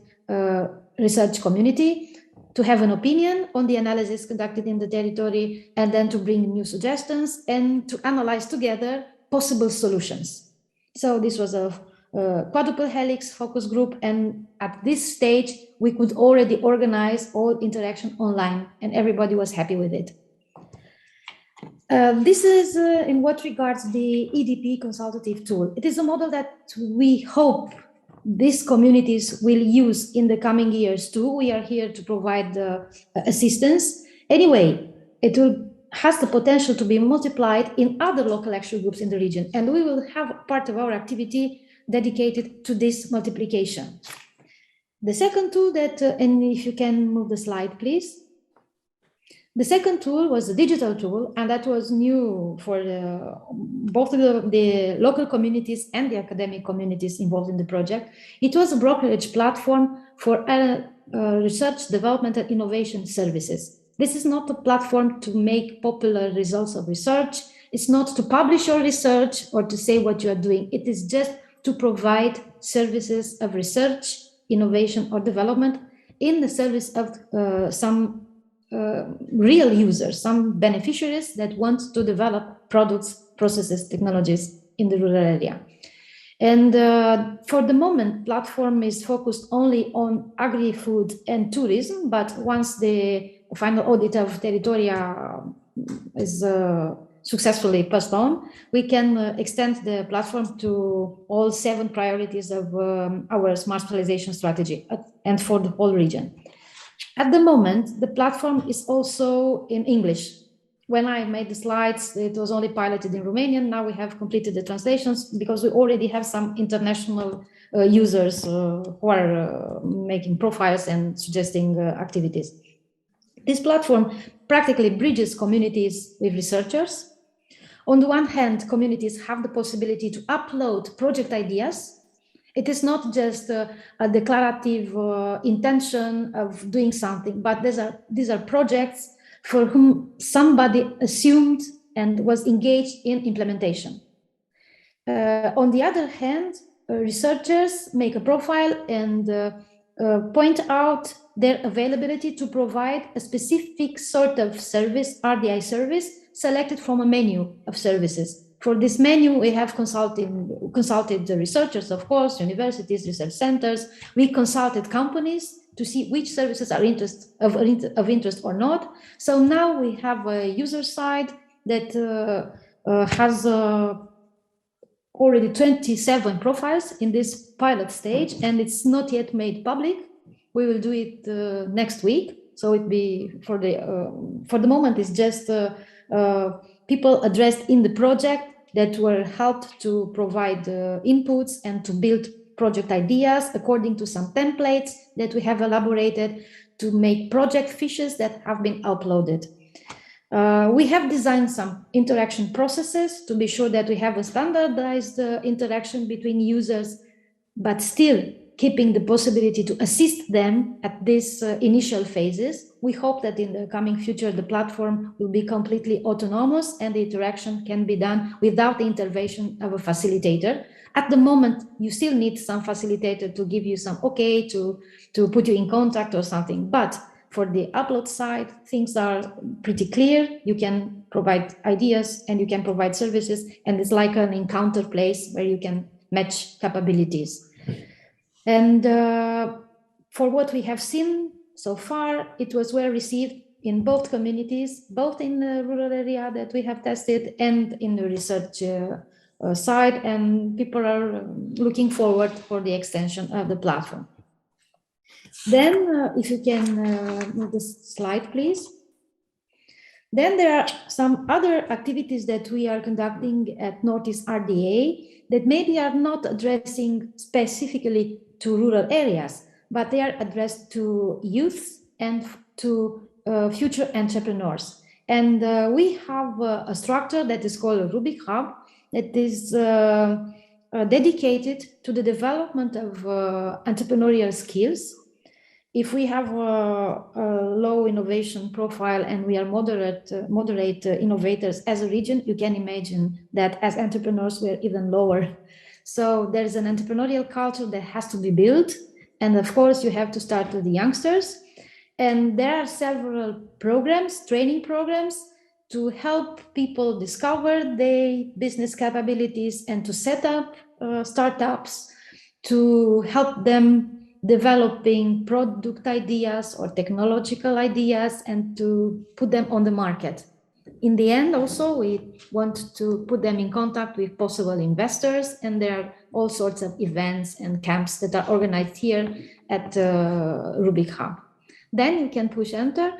research community to have an opinion on the analysis conducted in the territory, and then to bring new suggestions and to analyze together possible solutions. So this was a quadruple helix focus group, and at this stage we could already organize all interaction online, and everybody was happy with it. This is in what regards the EDP consultative tool. It is a model that we hope these communities will use in the coming years too. We are here to provide assistance. Anyway, it has the potential to be multiplied in other local action groups in the region, and we will have part of our activity dedicated to this multiplication. The second tool that, and if you can move the slide, please. The second tool was a digital tool, and that was new for both the local communities and the academic communities involved in the project. It was a brokerage platform for research, development, and innovation services. This is not a platform to make popular results of research. It's not to publish your research or to say what you are doing. It is just to provide services of research, innovation, or development in the service of some real users, some beneficiaries that want to develop products, processes, technologies in the rural area. And for the moment, platform is focused only on agri-food and tourism, but once the final audit of TeRRItoria is successfully passed on, we can extend the platform to all 7 priorities of our smart specialization strategy and for the whole region. At the moment, the platform is also in English. When I made the slides, it was only piloted in Romanian. Now we have completed the translations because we already have some international users who are making profiles and suggesting activities. This platform practically bridges communities with researchers. On the one hand, communities have the possibility to upload project ideas. It is not just a declarative intention of doing something, but these are projects for whom somebody assumed and was engaged in implementation. On the other hand, researchers make a profile and point out their availability to provide a specific sort of service, RDI service, selected from a menu of services. For this menu, we have consulted the researchers, of course, universities, research centers. We consulted companies to see which services are of interest or not. So now we have a user side that has already 27 profiles in this pilot stage, and it's not yet made public. We will do it next week. So it be for the moment, it's just people addressed in the project that were helped to provide inputs and to build project ideas according to some templates that we have elaborated to make project fiches that have been uploaded. We have designed some interaction processes to be sure that we have a standardized interaction between users, but still keeping the possibility to assist them at these initial phases. We hope that in the coming future, the platform will be completely autonomous and the interaction can be done without the intervention of a facilitator. At the moment, you still need some facilitator to give you some okay, to put you in contact or something. But for the upload side, things are pretty clear. You can provide ideas and you can provide services, and it's like an encounter place where you can match capabilities. And for what we have seen so far, it was well received in both communities, both in the rural area that we have tested and in the research side, and people are looking forward for the extension of the platform. Then, if you can move the slide, please. Then there are some other activities that we are conducting at Northeast RDA that maybe are not addressing specifically to rural areas, but they are addressed to youth and to future entrepreneurs. And we have a structure that is called a Rubik Hub that is dedicated to the development of entrepreneurial skills. If we have a low innovation profile and we are moderate innovators as a region, you can imagine that as entrepreneurs, we're even lower. So there's an entrepreneurial culture that has to be built. And of course, you have to start with the youngsters. And there are several programs, training programs, to help people discover their business capabilities and to set up startups, to help them developing product ideas or technological ideas and to put them on the market. In the end, also, we want to put them in contact with possible investors, and there are all sorts of events and camps that are organized here at Rubik Hub. Then you can push enter.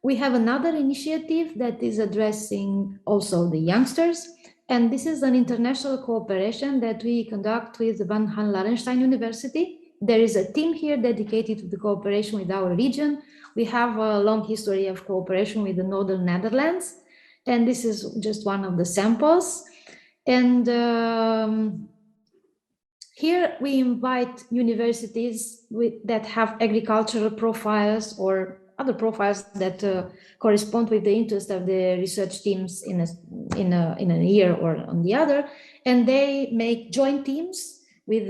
We have another initiative that is addressing also the youngsters, and this is an international cooperation that we conduct with Van Han Larenstein University. There is a team here dedicated to the cooperation with our region. We have a long history of cooperation with the Northern Netherlands, and this is just one of the samples. And here we invite universities that have agricultural profiles or other profiles that correspond with the interest of the research teams in a year or on the other, and they make joint teams with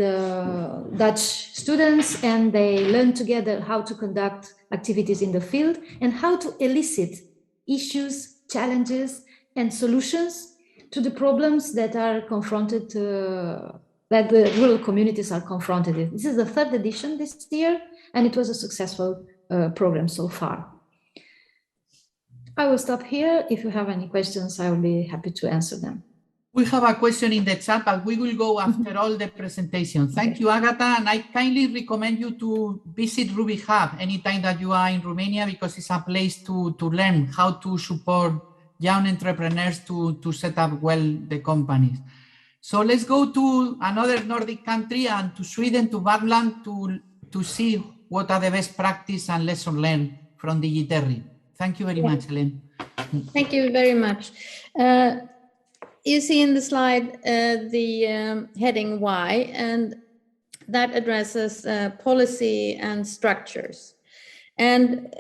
Dutch students, and they learn together how to conduct activities in the field and how to elicit issues, challenges, and solutions to the problems that are confronted, that the rural communities are confronted with. This is the third edition this year, and it was a successful program so far. I will stop here. If you have any questions, I will be happy to answer them. We have a question in the chat, but we will go after all the presentation. Thank you, Agata, and I kindly recommend you to visit Rubik Hub anytime that you are in Romania, because it's a place to learn how to support young entrepreneurs to set up well the companies. So let's go to another Nordic country and to Sweden, to Värmland, to see what are the best practice and lessons learned from DigiTeRRI. Thank you very much, Helen. Thank you very much. You see in the slide the heading Y, and that addresses policy and structures. And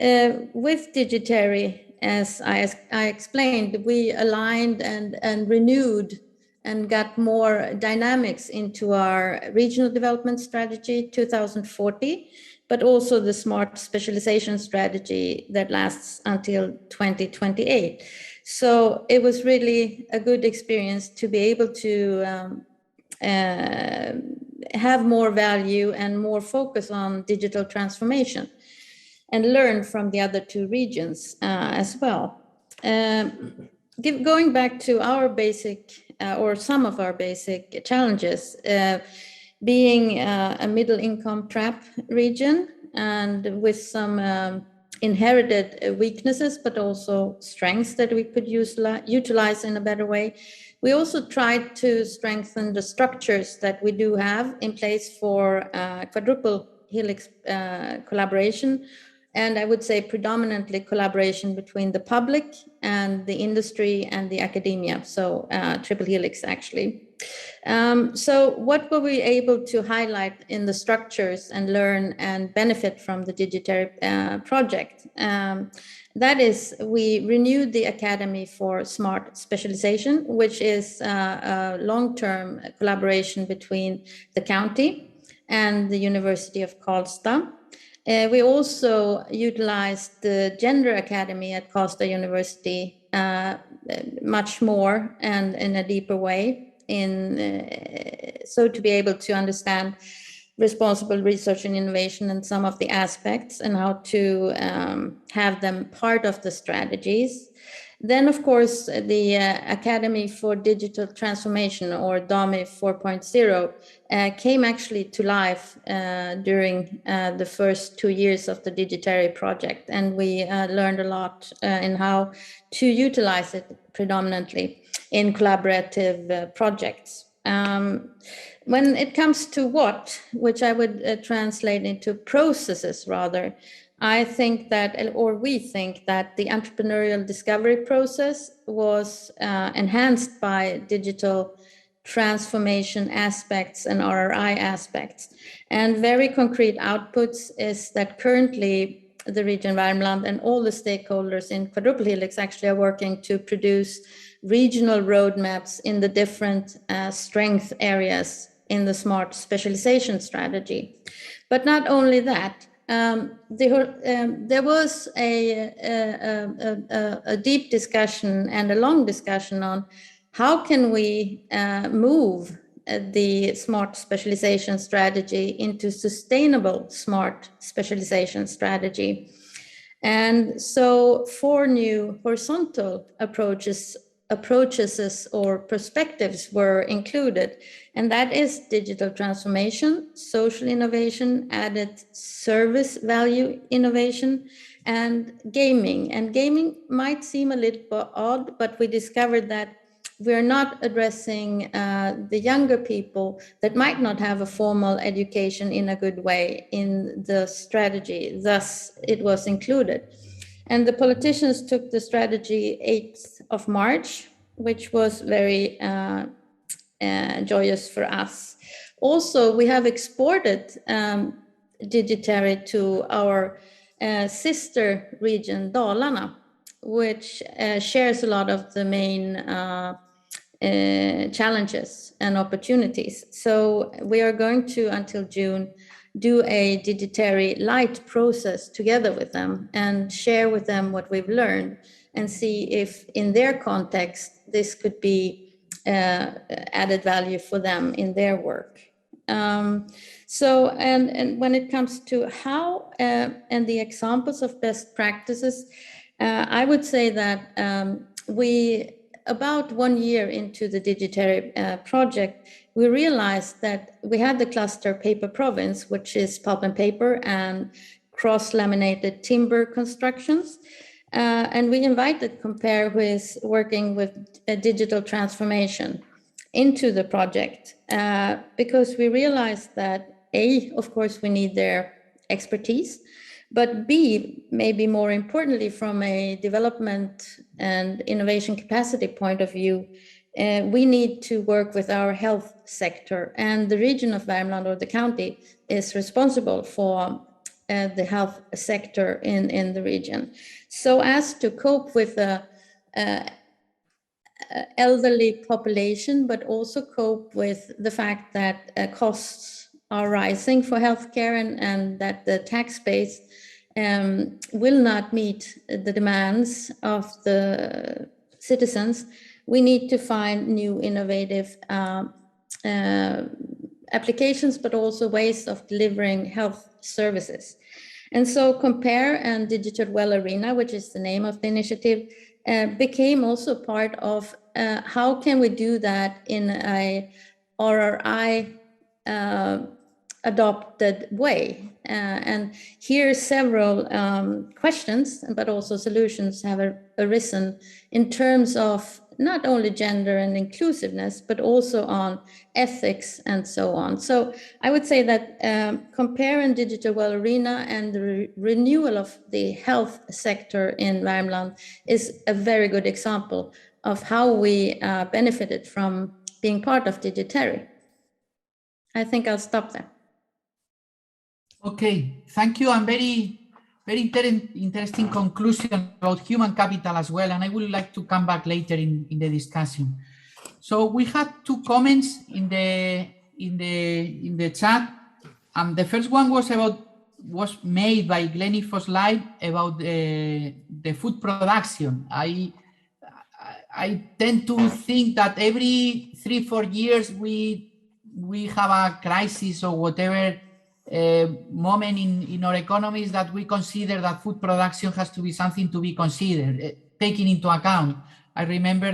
with DigiTeRRI, as I explained, we aligned and renewed and got more dynamics into our regional development strategy 2040, but also the smart specialization strategy that lasts until 2028. So it was really a good experience to be able to have more value and more focus on digital transformation and learn from the other two regions as well. Going back to our basic or some of our basic challenges, being a middle income trap region and with some inherited weaknesses, but also strengths that we could utilize in a better way. We also tried to strengthen the structures that we do have in place for quadruple helix collaboration. And I would say predominantly collaboration between the public and the industry and the academia. So triple helix actually. So what were we able to highlight in the structures and learn and benefit from the DigiTeRRI project? That is, we renewed the Academy for Smart Specialization, which is a long-term collaboration between the county and the University of Karlstad. We also utilized the Gender Academy at Karlstad University much more and in a deeper way, so to be able to understand responsible research and innovation and some of the aspects and how to have them part of the strategies. Then, of course, the Academy for Digital Transformation, or DAMI 4.0, came actually to life during the first 2 years of the DigiTeRRI project. And we learned a lot in how to utilize it predominantly in collaborative projects. When it comes to what, which I would translate into processes rather, I think that, or we think that the entrepreneurial discovery process was enhanced by digital transformation aspects and RRI aspects. And very concrete outputs is that currently the Region Värmland and all the stakeholders in Quadruple Helix actually are working to produce regional roadmaps in the different strength areas in the smart specialization strategy. But not only that, there was a deep discussion and a long discussion on how can we move the smart specialization strategy into sustainable smart specialization strategy. And so 4 new horizontal approaches or perspectives were included, and that is digital transformation, social innovation, added service value innovation, and gaming. And gaming might seem a little bit odd, but we discovered that we're not addressing the younger people that might not have a formal education in a good way in the strategy. Thus, it was included. And the politicians took the strategy 8th of March, which was very joyous for us. Also, we have exported DigiTeRRI to our sister region, Dalarna, which shares a lot of the main challenges and opportunities. So we are going to, until June, do a DigiTeRRI light process together with them and share with them what we've learned and see if in their context this could be added value for them in their work. So when it comes to how and the examples of best practices, I would say that we, about 1 year into the DigiTeRRI project, we realized that we had the cluster paper province, which is pulp and paper and cross-laminated timber constructions. And we invited Compare, who is working with a digital transformation, into the project because we realized that A, of course, we need their expertise, but B, maybe more importantly, from a development and innovation capacity point of view, we need to work with our health sector, and the region of Värmland, or the county, is responsible for the health sector in the region. So as to cope with the elderly population, but also cope with the fact that costs are rising for healthcare and that the tax base will not meet the demands of the citizens, we need to find new innovative applications, but also ways of delivering health services. And so Compare and Digital Well Arena, which is the name of the initiative, became also part of how can we do that in a RRI adopted way. And here several questions, but also solutions have arisen in terms of not only gender and inclusiveness, but also on ethics and so on. So I would say that Compare and Digital Well Arena and the renewal of the health sector in Värmland is a very good example of how we benefited from being part of DigiTeRRI. I think I'll stop there. Okay, thank you. And very interesting conclusion about human capital as well. And I would like to come back later in the discussion. So we had 2 comments in the chat. The first one was made by Glennie Foslide about the food production. I tend to think that every 3-4 years we have a crisis or whatever moment in our economies that we consider that food production has to be something to be considered. taken into account. I remember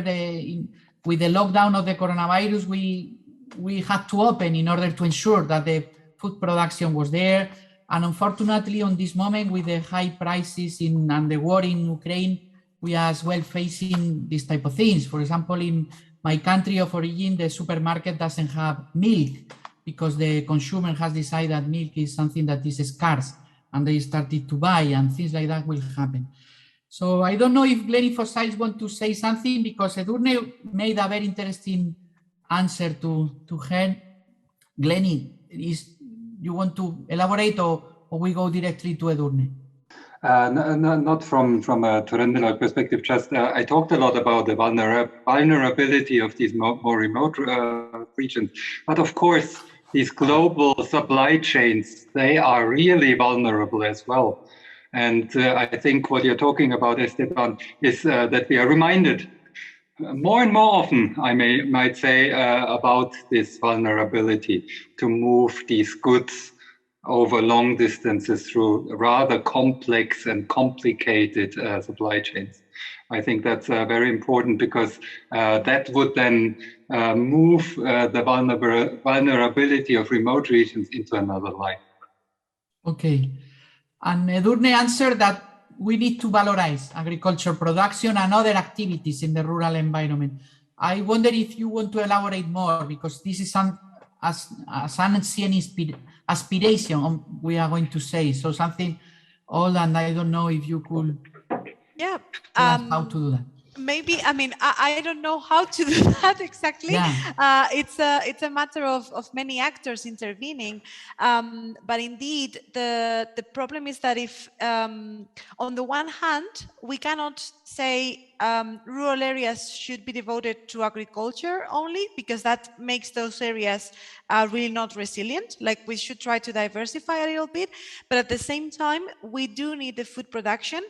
with the lockdown of the coronavirus, we had to open in order to ensure that the food production was there. And unfortunately, on this moment, with the high prices and the war in Ukraine, we are as well facing these type of things. For example, in my country of origin, the supermarket doesn't have milk because the consumer has decided that milk is something that is scarce, and they started to buy, and things like that will happen. So I don't know if Glenny Fossiles want to say something, because Edurne made a very interesting answer to her. Glenny, you want to elaborate, or we go directly to Edurne? Not from a Thornhill perspective, just I talked a lot about the vulnerability of these more remote regions. But of course, these global supply chains, they are really vulnerable as well. And I think what you're talking about, Esteban, is that we are reminded more and more often, I might say, about this vulnerability to move these goods over long distances through rather complex and complicated supply chains. I think that's very important, because that would then move the vulnerability of remote regions into another light. Okay. And Edurne answered that we need to valorize agriculture production and other activities in the rural environment. I wonder if you want to elaborate more, because this is an ancient aspiration, we are going to say. So something old, and I don't know if you could tell us how to do that. Maybe, I mean, I don't know how to do that exactly. Yeah. It's a matter of many actors intervening. But indeed, the problem is that if, on the one hand, we cannot say rural areas should be devoted to agriculture only, because that makes those areas really not resilient. Like, we should try to diversify a little bit. But at the same time, we do need the food production.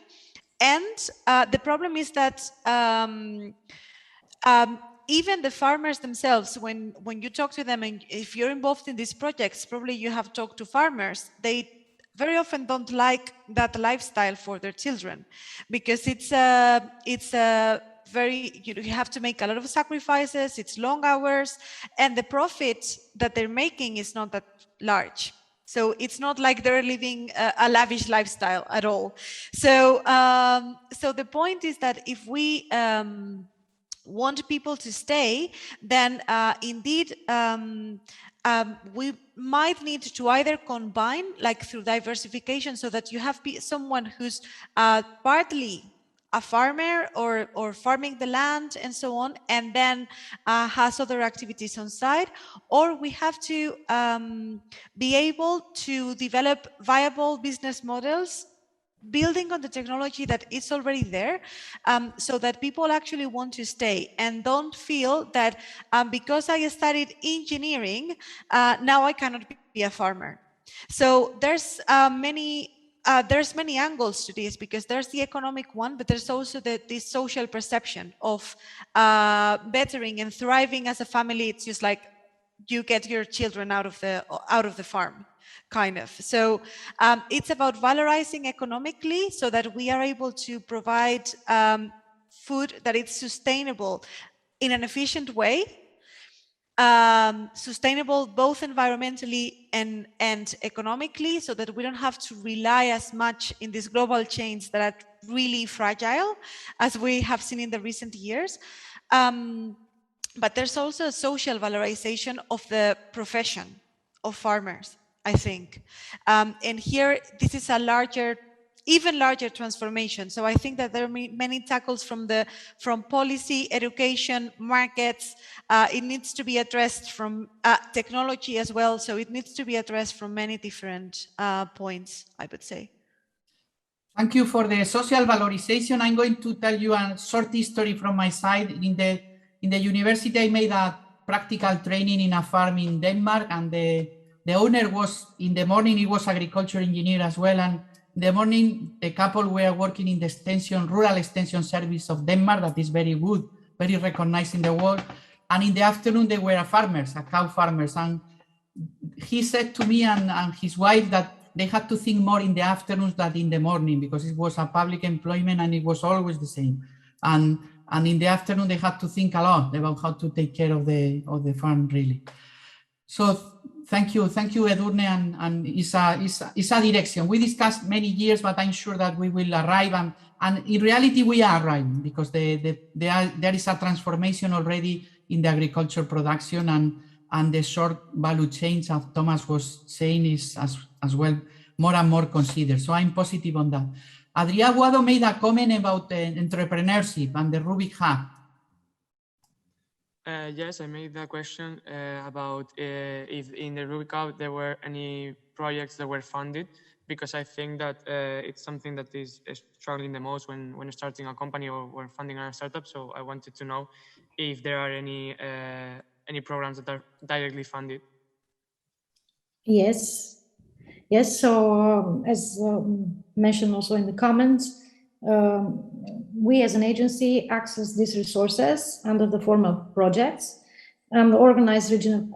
And the problem is that even the farmers themselves, when you talk to them, and if you're involved in these projects, probably you have talked to farmers, they very often don't like that lifestyle for their children, because it's very, you have to make a lot of sacrifices, it's long hours, and the profit that they're making is not that large. So it's not like they're living a lavish lifestyle at all. So, so the point is that if we want people to stay, then indeed we might need to either combine, like through diversification, so that you have someone who's partly a farmer or farming the land and so on, and then has other activities on site, or we have to be able to develop viable business models building on the technology that is already there, so that people actually want to stay and don't feel that because I studied engineering, now I cannot be a farmer. So there's many angles to this, because there's the economic one, but there's also the social perception of bettering and thriving as a family. It's just like you get your children out of the farm, kind of. So it's about valorizing economically, so that we are able to provide food that is sustainable in an efficient way. Sustainable both environmentally and economically, so that we don't have to rely as much in these global chains that are really fragile, as we have seen in the recent years. But there's also a social valorization of the profession of farmers, I think. And here, this is a even larger transformation. So I think that there are many tackles from policy, education, markets. It needs to be addressed from technology as well. So it needs to be addressed from many different points, I would say. Thank you for the social valorization. I'm going to tell you a short history from my side. In the university, I made a practical training in a farm in Denmark, and the owner was, in the morning, he was agriculture engineer as well. And in the morning, the couple were working in the rural extension service of Denmark, that is very good, very recognized in the world. And in the afternoon, they were farmers, cow farmers. And he said to me and his wife that they had to think more in the afternoons than in the morning, because it was a public employment and it was always the same. and in the afternoon they had to think a lot about how to take care of the farm, really. So thank you, Edurne, and it's a direction. We discussed many years, but I'm sure that we will arrive, and in reality we are arriving, because there is a transformation already in the agriculture production, and the short value chains, as Thomas was saying, is as well more and more considered. So I'm positive on that. Adrià Guado made a comment about entrepreneurship and the Rubik Hub. Yes, I made the question about if in the Rubik Hub there were any projects that were funded, because I think that it's something that is struggling the most when starting a company or when funding a startup. So I wanted to know if there are any programs that are directly funded. Yes. So as mentioned also in the comments, we as an agency access these resources under the form of projects and organize a regional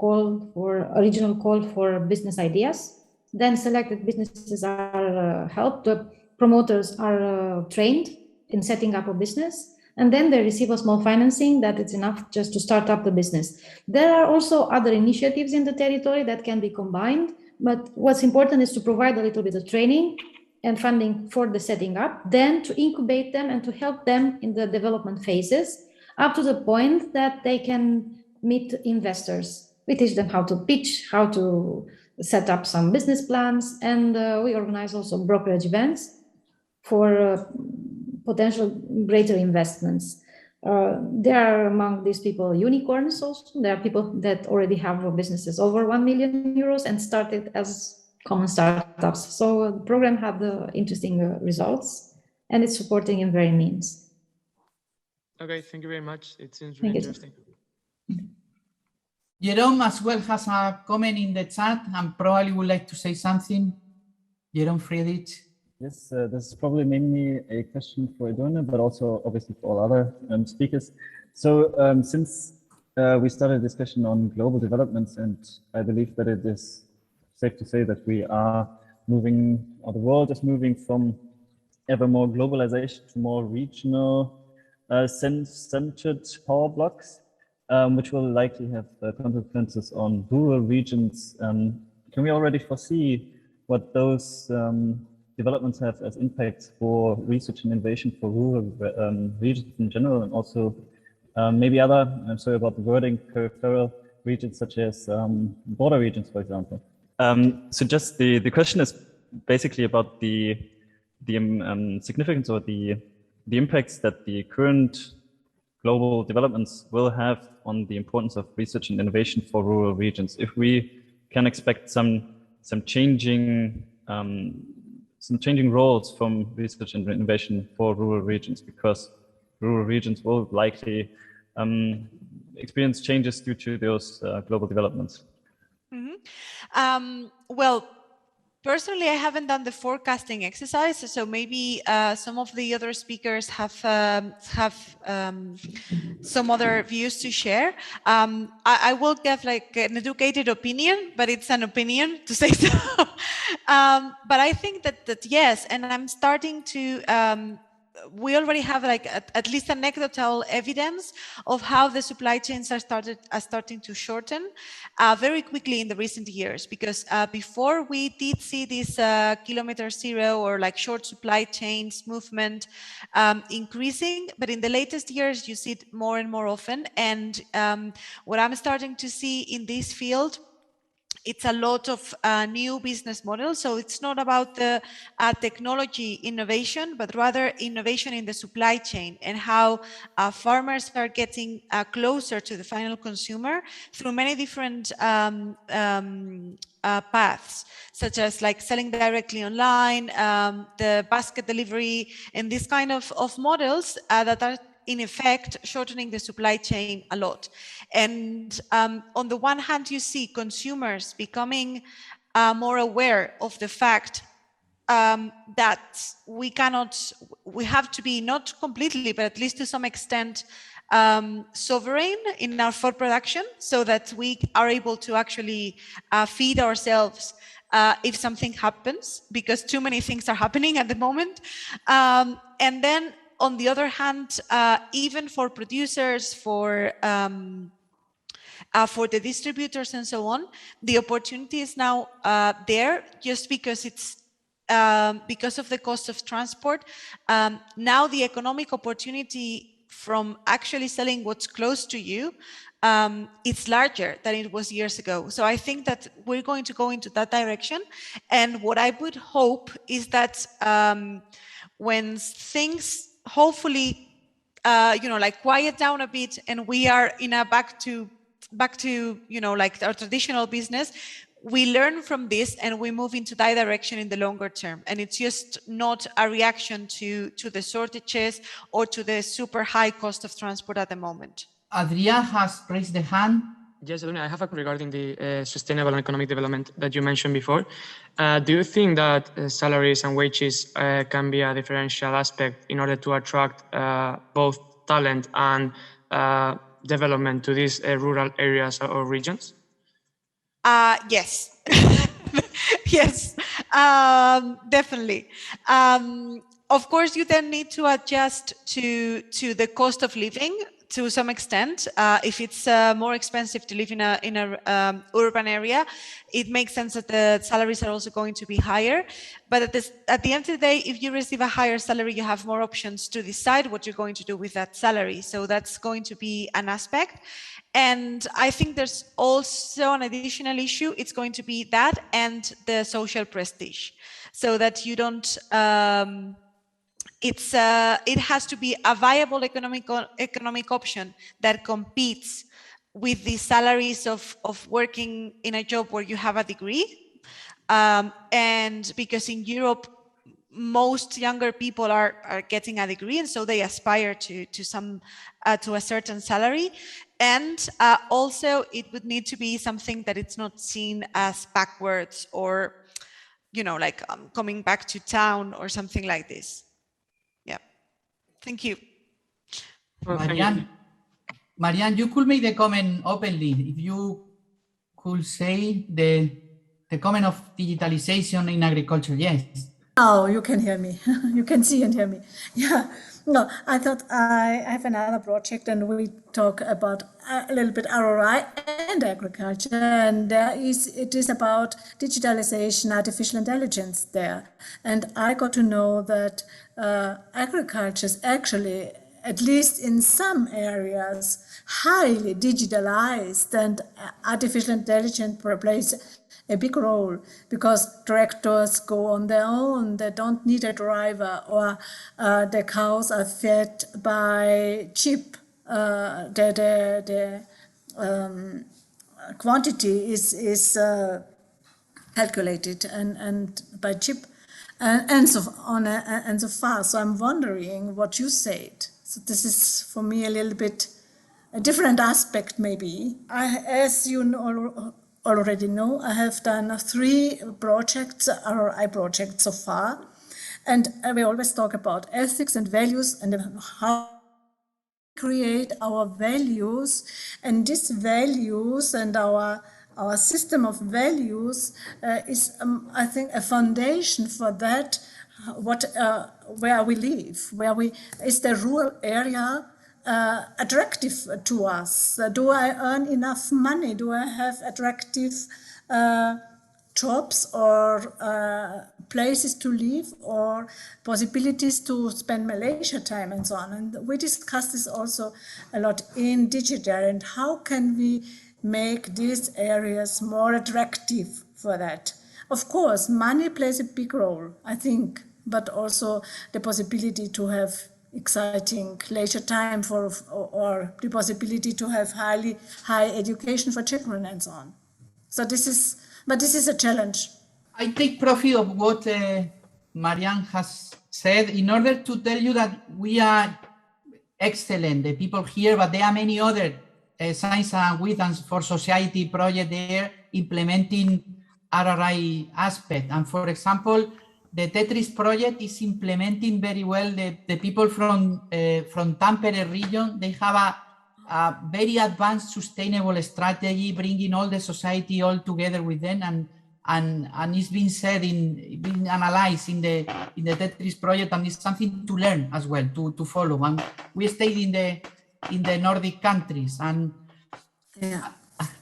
call for business ideas. Then selected businesses are helped. The promoters are trained in setting up a business, and then they receive a small financing that is enough just to start up the business. There are also other initiatives in the territory that can be combined, but what's important is to provide a little bit of training and funding for the setting up, then to incubate them and to help them in the development phases up to the point that they can meet investors. We teach them how to pitch, how to set up some business plans, and we organize also brokerage events for potential greater investments. There are among these people unicorns also. There are people that already have businesses over 1 million euros and started as common startups. So the program had interesting results, and it's supporting in very means. Okay, thank you very much. It seems really interesting. Jerome as well has a comment in the chat and probably would like to say something. Jerome Friedrich. Yes, this is probably mainly a question for Edurne, but also obviously for all other speakers. So since we started a discussion on global developments, and I believe that it is safe to say that we are moving, or the world is moving from ever more globalization to more regional centered power blocks, which will likely have consequences on rural regions. Can we already foresee what those developments have as impacts for research and innovation for rural regions in general, and also maybe other, I'm sorry about the wording, peripheral regions such as border regions, for example? So just the question is basically about the significance or the impacts that the current global developments will have on the importance of research and innovation for rural regions. If we can expect some changing roles from research and innovation for rural regions, because rural regions will likely experience changes due to those global developments. Well, personally, I haven't done the forecasting exercise, so maybe some of the other speakers have some other views to share. I will give like an educated opinion, but it's an opinion to say so. But I think that yes, and I'm starting to. We already have like at least anecdotal evidence of how the supply chains are starting to shorten very quickly in the recent years, because before we did see this kilometer zero or like short supply chains movement increasing, but in the latest years you see it more and more often. And what I'm starting to see in this field, it's a lot of new business models. So it's not about the technology innovation, but rather innovation in the supply chain and how farmers are getting closer to the final consumer through many different paths, such as like selling directly online, the basket delivery, and these kind of models that are in effect shortening the supply chain a lot. And on the one hand, you see consumers becoming more aware of the fact that we have to be not completely, but at least to some extent sovereign in our food production, so that we are able to actually feed ourselves if something happens, because too many things are happening at the moment. And then on the other hand, even for producers, for the distributors and so on, the opportunity is now there just because it's because of the cost of transport. Now the economic opportunity from actually selling what's close to you, it's larger than it was years ago. So I think that we're going to go into that direction. And what I would hope is that when things hopefully, like quiet down a bit and we are in a back to, like our traditional business, we learn from this and we move into that direction in the longer term. And it's just not a reaction to the shortages or to the super high cost of transport at the moment. Adrià has raised the hand. Yes, I have a question regarding the sustainable and economic development that you mentioned before. Do you think that salaries and wages can be a differential aspect in order to attract both talent and development to these rural areas or regions? Yes. Yes, definitely. Of course, you then need to adjust to the cost of living to some extent. If it's more expensive to live in a urban area, it makes sense that the salaries are also going to be higher. But at the end of the day, if you receive a higher salary, you have more options to decide what you're going to do with that salary. So that's going to be an aspect. And I think there's also an additional issue. It's going to be that and the social prestige, so that you don't. It has to be a viable economic option that competes with the salaries of working in a job where you have a degree. And because in Europe, most younger people are getting a degree, and so they aspire to a certain salary. And also, it would need to be something that it's not seen as backwards or, like coming back to town or something like this. Yeah. Thank you. Marianne, you could make the comment openly. If you could say the comment of digitalization in agriculture, yes. Oh, you can hear me. You can see and hear me. Yeah. No, I thought I have another project and we talk about a little bit RRI and agriculture, and it is about digitalization, artificial intelligence there. And I got to know that agriculture is actually, at least in some areas, highly digitalized, and artificial intelligence plays a big role because tractors go on their own, they don't need a driver, or the cows are fed by chip. The quantity is calculated and by chip and so on and so far. So I'm wondering what you said. So this is for me a little bit a different aspect maybe. As you know, already know, I have done 3 projects, RRI projects so far, and we always talk about ethics and values and how we create our values, and these values and our system of values is, I think, a foundation for that. Where we live, is the rural area attractive to us? Do I earn enough money? Do I have attractive jobs or places to live or possibilities to spend my leisure time and so on? And we discussed this also a lot in DigiTeRRI, and how can we make these areas more attractive for that? Of course, money plays a big role, I think, but also the possibility to have exciting leisure time or the possibility to have high education for children and so on. So this is a challenge. I take profit of what Marianne has said in order to tell you that we are excellent, the people here, but there are many other science and with and for society projects there implementing RRI aspect. And for example, the Tetris project is implementing very well the people from Tampere region. They have a very advanced sustainable strategy, bringing all the society all together with them. and it's been said been analyzed in the TeTRRI's project, and it's something to learn as well, to follow. And we stayed in the Nordic countries, and yeah.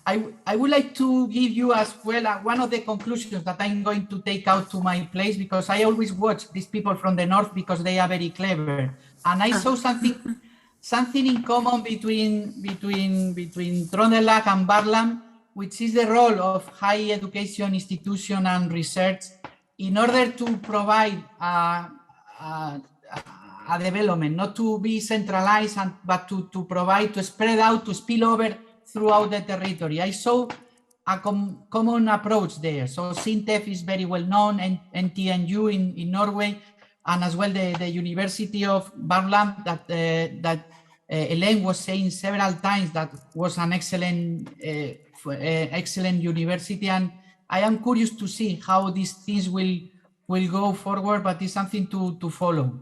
I would like to give you as well one of the conclusions that I'm going to take out to my place, because I always watch these people from the north because they are very clever, and I saw something in common between Trøndelag and Värmland, which is the role of higher education institution and research in order to provide a development, not to be centralized, but to provide, to spread out, to spill over throughout the territory. I saw a common approach there. So SINTEF is very well known, and NTNU in Norway, and as well the University of Värmland that Elaine was saying several times that was an excellent university. And I am curious to see how these things will go forward, but it's something to follow.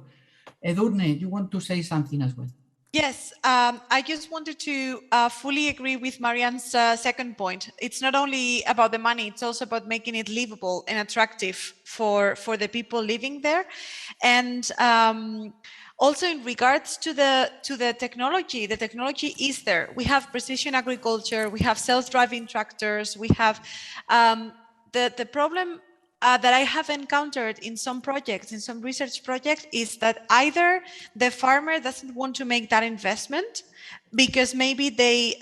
Edurne, you want to say something as well? Yes, I just wanted to fully agree with Marianne's second point. It's not only about the money, it's also about making it livable and attractive for the people living there. And also in regards to the technology, the technology is there. We have precision agriculture, we have self-driving tractors, we have the problem that I have encountered in some projects, in some research projects, is that either the farmer doesn't want to make that investment because maybe they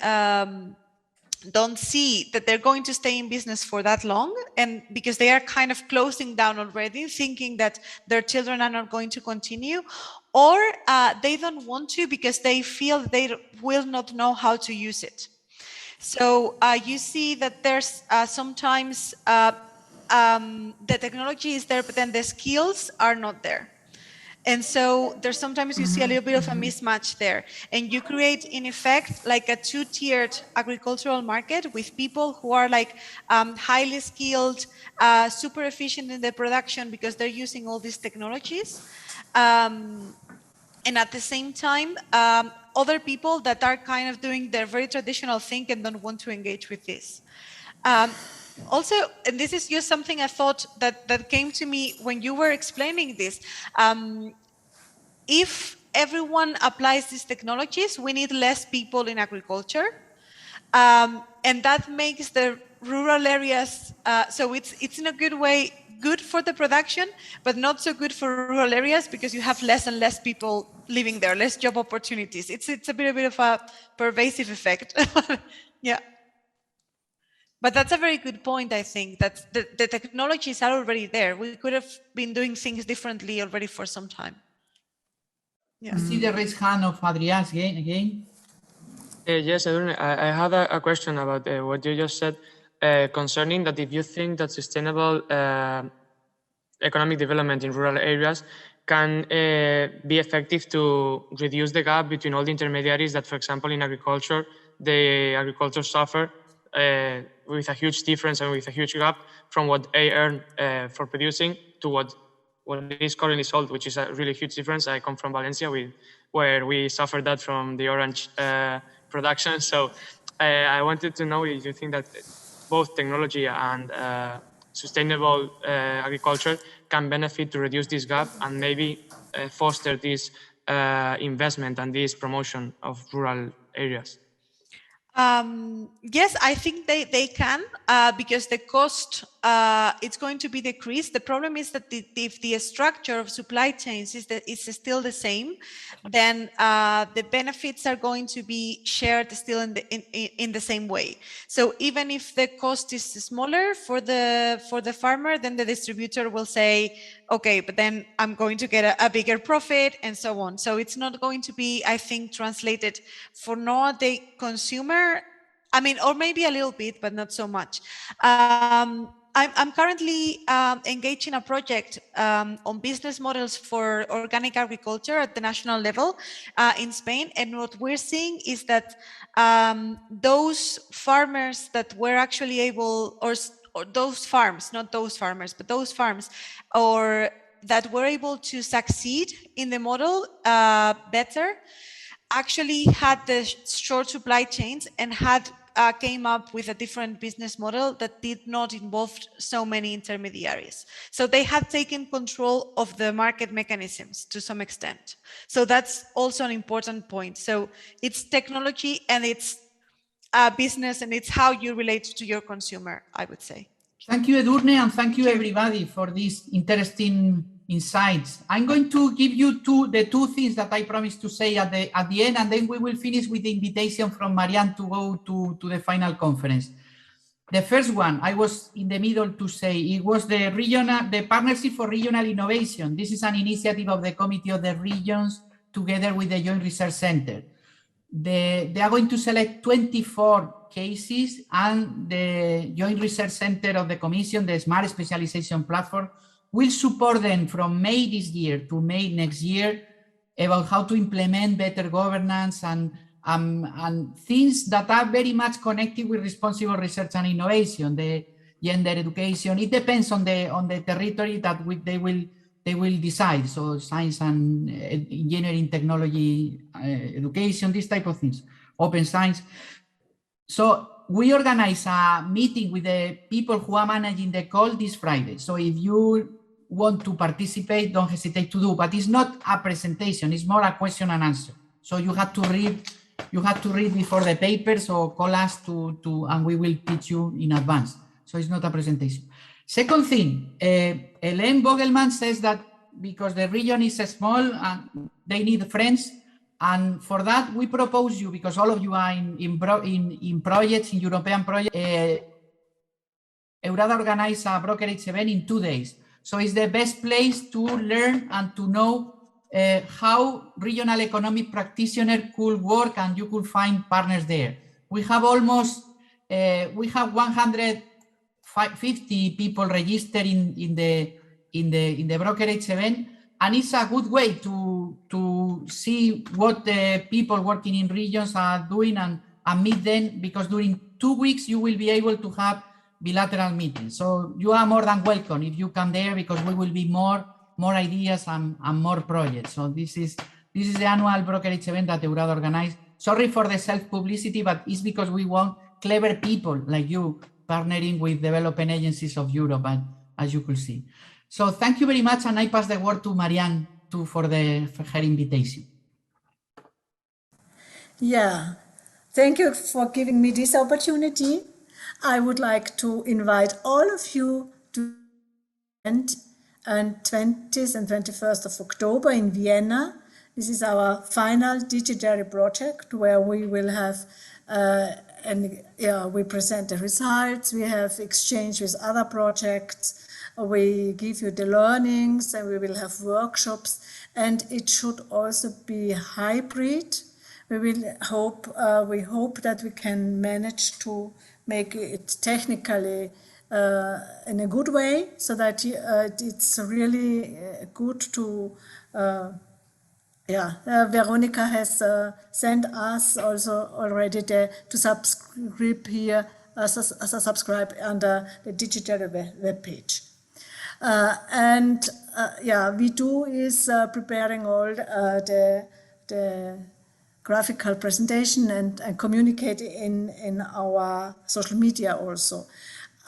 don't see that they're going to stay in business for that long, and because they are kind of closing down already, thinking that their children are not going to continue, or they don't want to because they feel they will not know how to use it. So you see that there's sometimes the technology is there, but then the skills are not there. And so there's sometimes you see a little bit of a mismatch there, and you create in effect like a two-tiered agricultural market with people who are like highly skilled, super efficient in the production because they're using all these technologies. And at the same time, other people that are kind of doing their very traditional thing and don't want to engage with this. Also, and this is just something I thought that came to me when you were explaining this. If everyone applies these technologies, we need less people in agriculture. And that makes the rural areas, so it's in a good way, good for the production, but not so good for rural areas because you have less and less people living there, less job opportunities. It's a bit of a pervasive effect. Yeah. But that's a very good point, I think, that the technologies are already there. We could have been doing things differently already for some time. Yeah. I see the raised hand of Adriás again. Yes, I had a question about what you just said concerning that if you think that sustainable economic development in rural areas can be effective to reduce the gap between all the intermediaries that, for example, in agriculture, the agriculture suffer with a huge difference and with a huge gap from what they earn for producing to what is currently sold, which is a really huge difference. I come from Valencia, where we suffer that from the orange production. So I wanted to know if you think that both technology and sustainable agriculture can benefit to reduce this gap and maybe foster this investment and this promotion of rural areas. Yes, I think they can because the cost it's going to be decreased. The problem is that if the structure of supply chains is still the same, then the benefits are going to be shared still in the same way. So even if the cost is smaller for the farmer, then the distributor will say, okay, but then I'm going to get a bigger profit and so on. So it's not going to be, I think, translated for not the consumer. I mean, or maybe a little bit, but not so much. I'm currently engaged in a project on business models for organic agriculture at the national level in Spain. And what we're seeing is that those farmers that were actually able, or those farms, not those farmers, but those farms, or that were able to succeed in the model better, actually had the short supply chains and had came up with a different business model that did not involve so many intermediaries. So they had taken control of the market mechanisms to some extent. So that's also an important point. So it's technology and it's business and it's how you relate to your consumer, I would say. Thank you, Edurne, and thank you everybody for these interesting insights. I'm going to give you the two things that I promised to say at the end, and then we will finish with the invitation from Marianne to go to the final conference. The first one, I was in the middle to say, it was the Partnership for Regional Innovation. This is an initiative of the Committee of the Regions together with the Joint Research Center. They are going to select 24 cases, and the Joint Research Center of the Commission, the Smart Specialization Platform, will support them from May this year to May next year about how to implement better governance and things that are very much connected with responsible research and innovation, the gender education. It depends on the territory that they will decide. So science and engineering, technology, education, these type of things, open science. So we organize a meeting with the people who are managing the call this Friday. So if you want to participate, don't hesitate to do, but it's not a presentation, it's more a question and answer. So you have to read before the paper, so call us and we will teach you in advance. So it's not a presentation. Second thing, Elaine Vogelman says that because the region is small and they need friends, and for that we propose you, because all of you are in projects, in European projects, EURADA organize a brokerage event in 2 days. So it's the best place to learn and to know how regional economic practitioners could work, and you could find partners there. We have almost, we have 150 people registered in the brokerage event, and it's a good way to see what the people working in regions are doing and meet them, because during 2 weeks you will be able to have bilateral meetings. So you are more than welcome if you come there, because we will be more ideas and more projects. So this is the annual brokerage event that EURADA organized. Sorry for the self-publicity, but it's because we want clever people like you partnering with development agencies of Europe, as you could see. So thank you very much, and I pass the word to Marianne for her invitation. Yeah, thank you for giving me this opportunity. I would like to invite all of you to the event on 20th and 21st of October in Vienna. This is our final DigiTeRRI project, where we will have we present the results, we have exchange with other projects, we give you the learnings, and we will have workshops, and it should also be hybrid. We hope that we can manage to make it technically in a good way, so that it's really good to Veronica has sent us also already to subscribe here, subscribe under the DigiTeRRI webpage. WeDo is preparing all the graphical presentation and communicate in our social media also.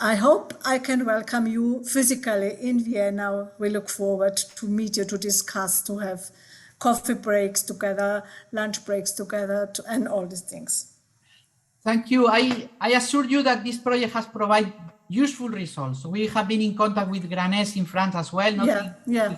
I hope I can welcome you physically in Vienna. We look forward to meet you, to discuss, to have coffee breaks together, lunch breaks together, and all these things. Thank you. I assure you that this project has provided useful results. We have been in contact with Granes in France as well, with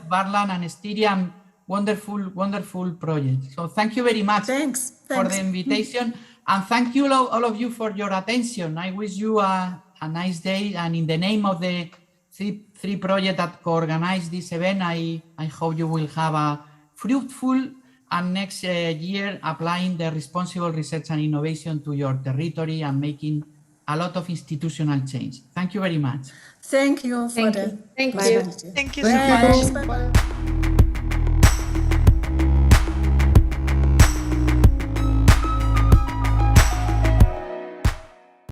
Barlan and Styria. Wonderful project. So thank you very much for the invitation, and thank you all of you for your attention. I wish you a nice day, and in the name of the three projects that co-organize this event, I hope you will have a fruitful and next year applying the responsible research and innovation to your territory and making a lot of institutional change. Thank you very much. Thank you for Thank you so much. Thank you so much. Bye.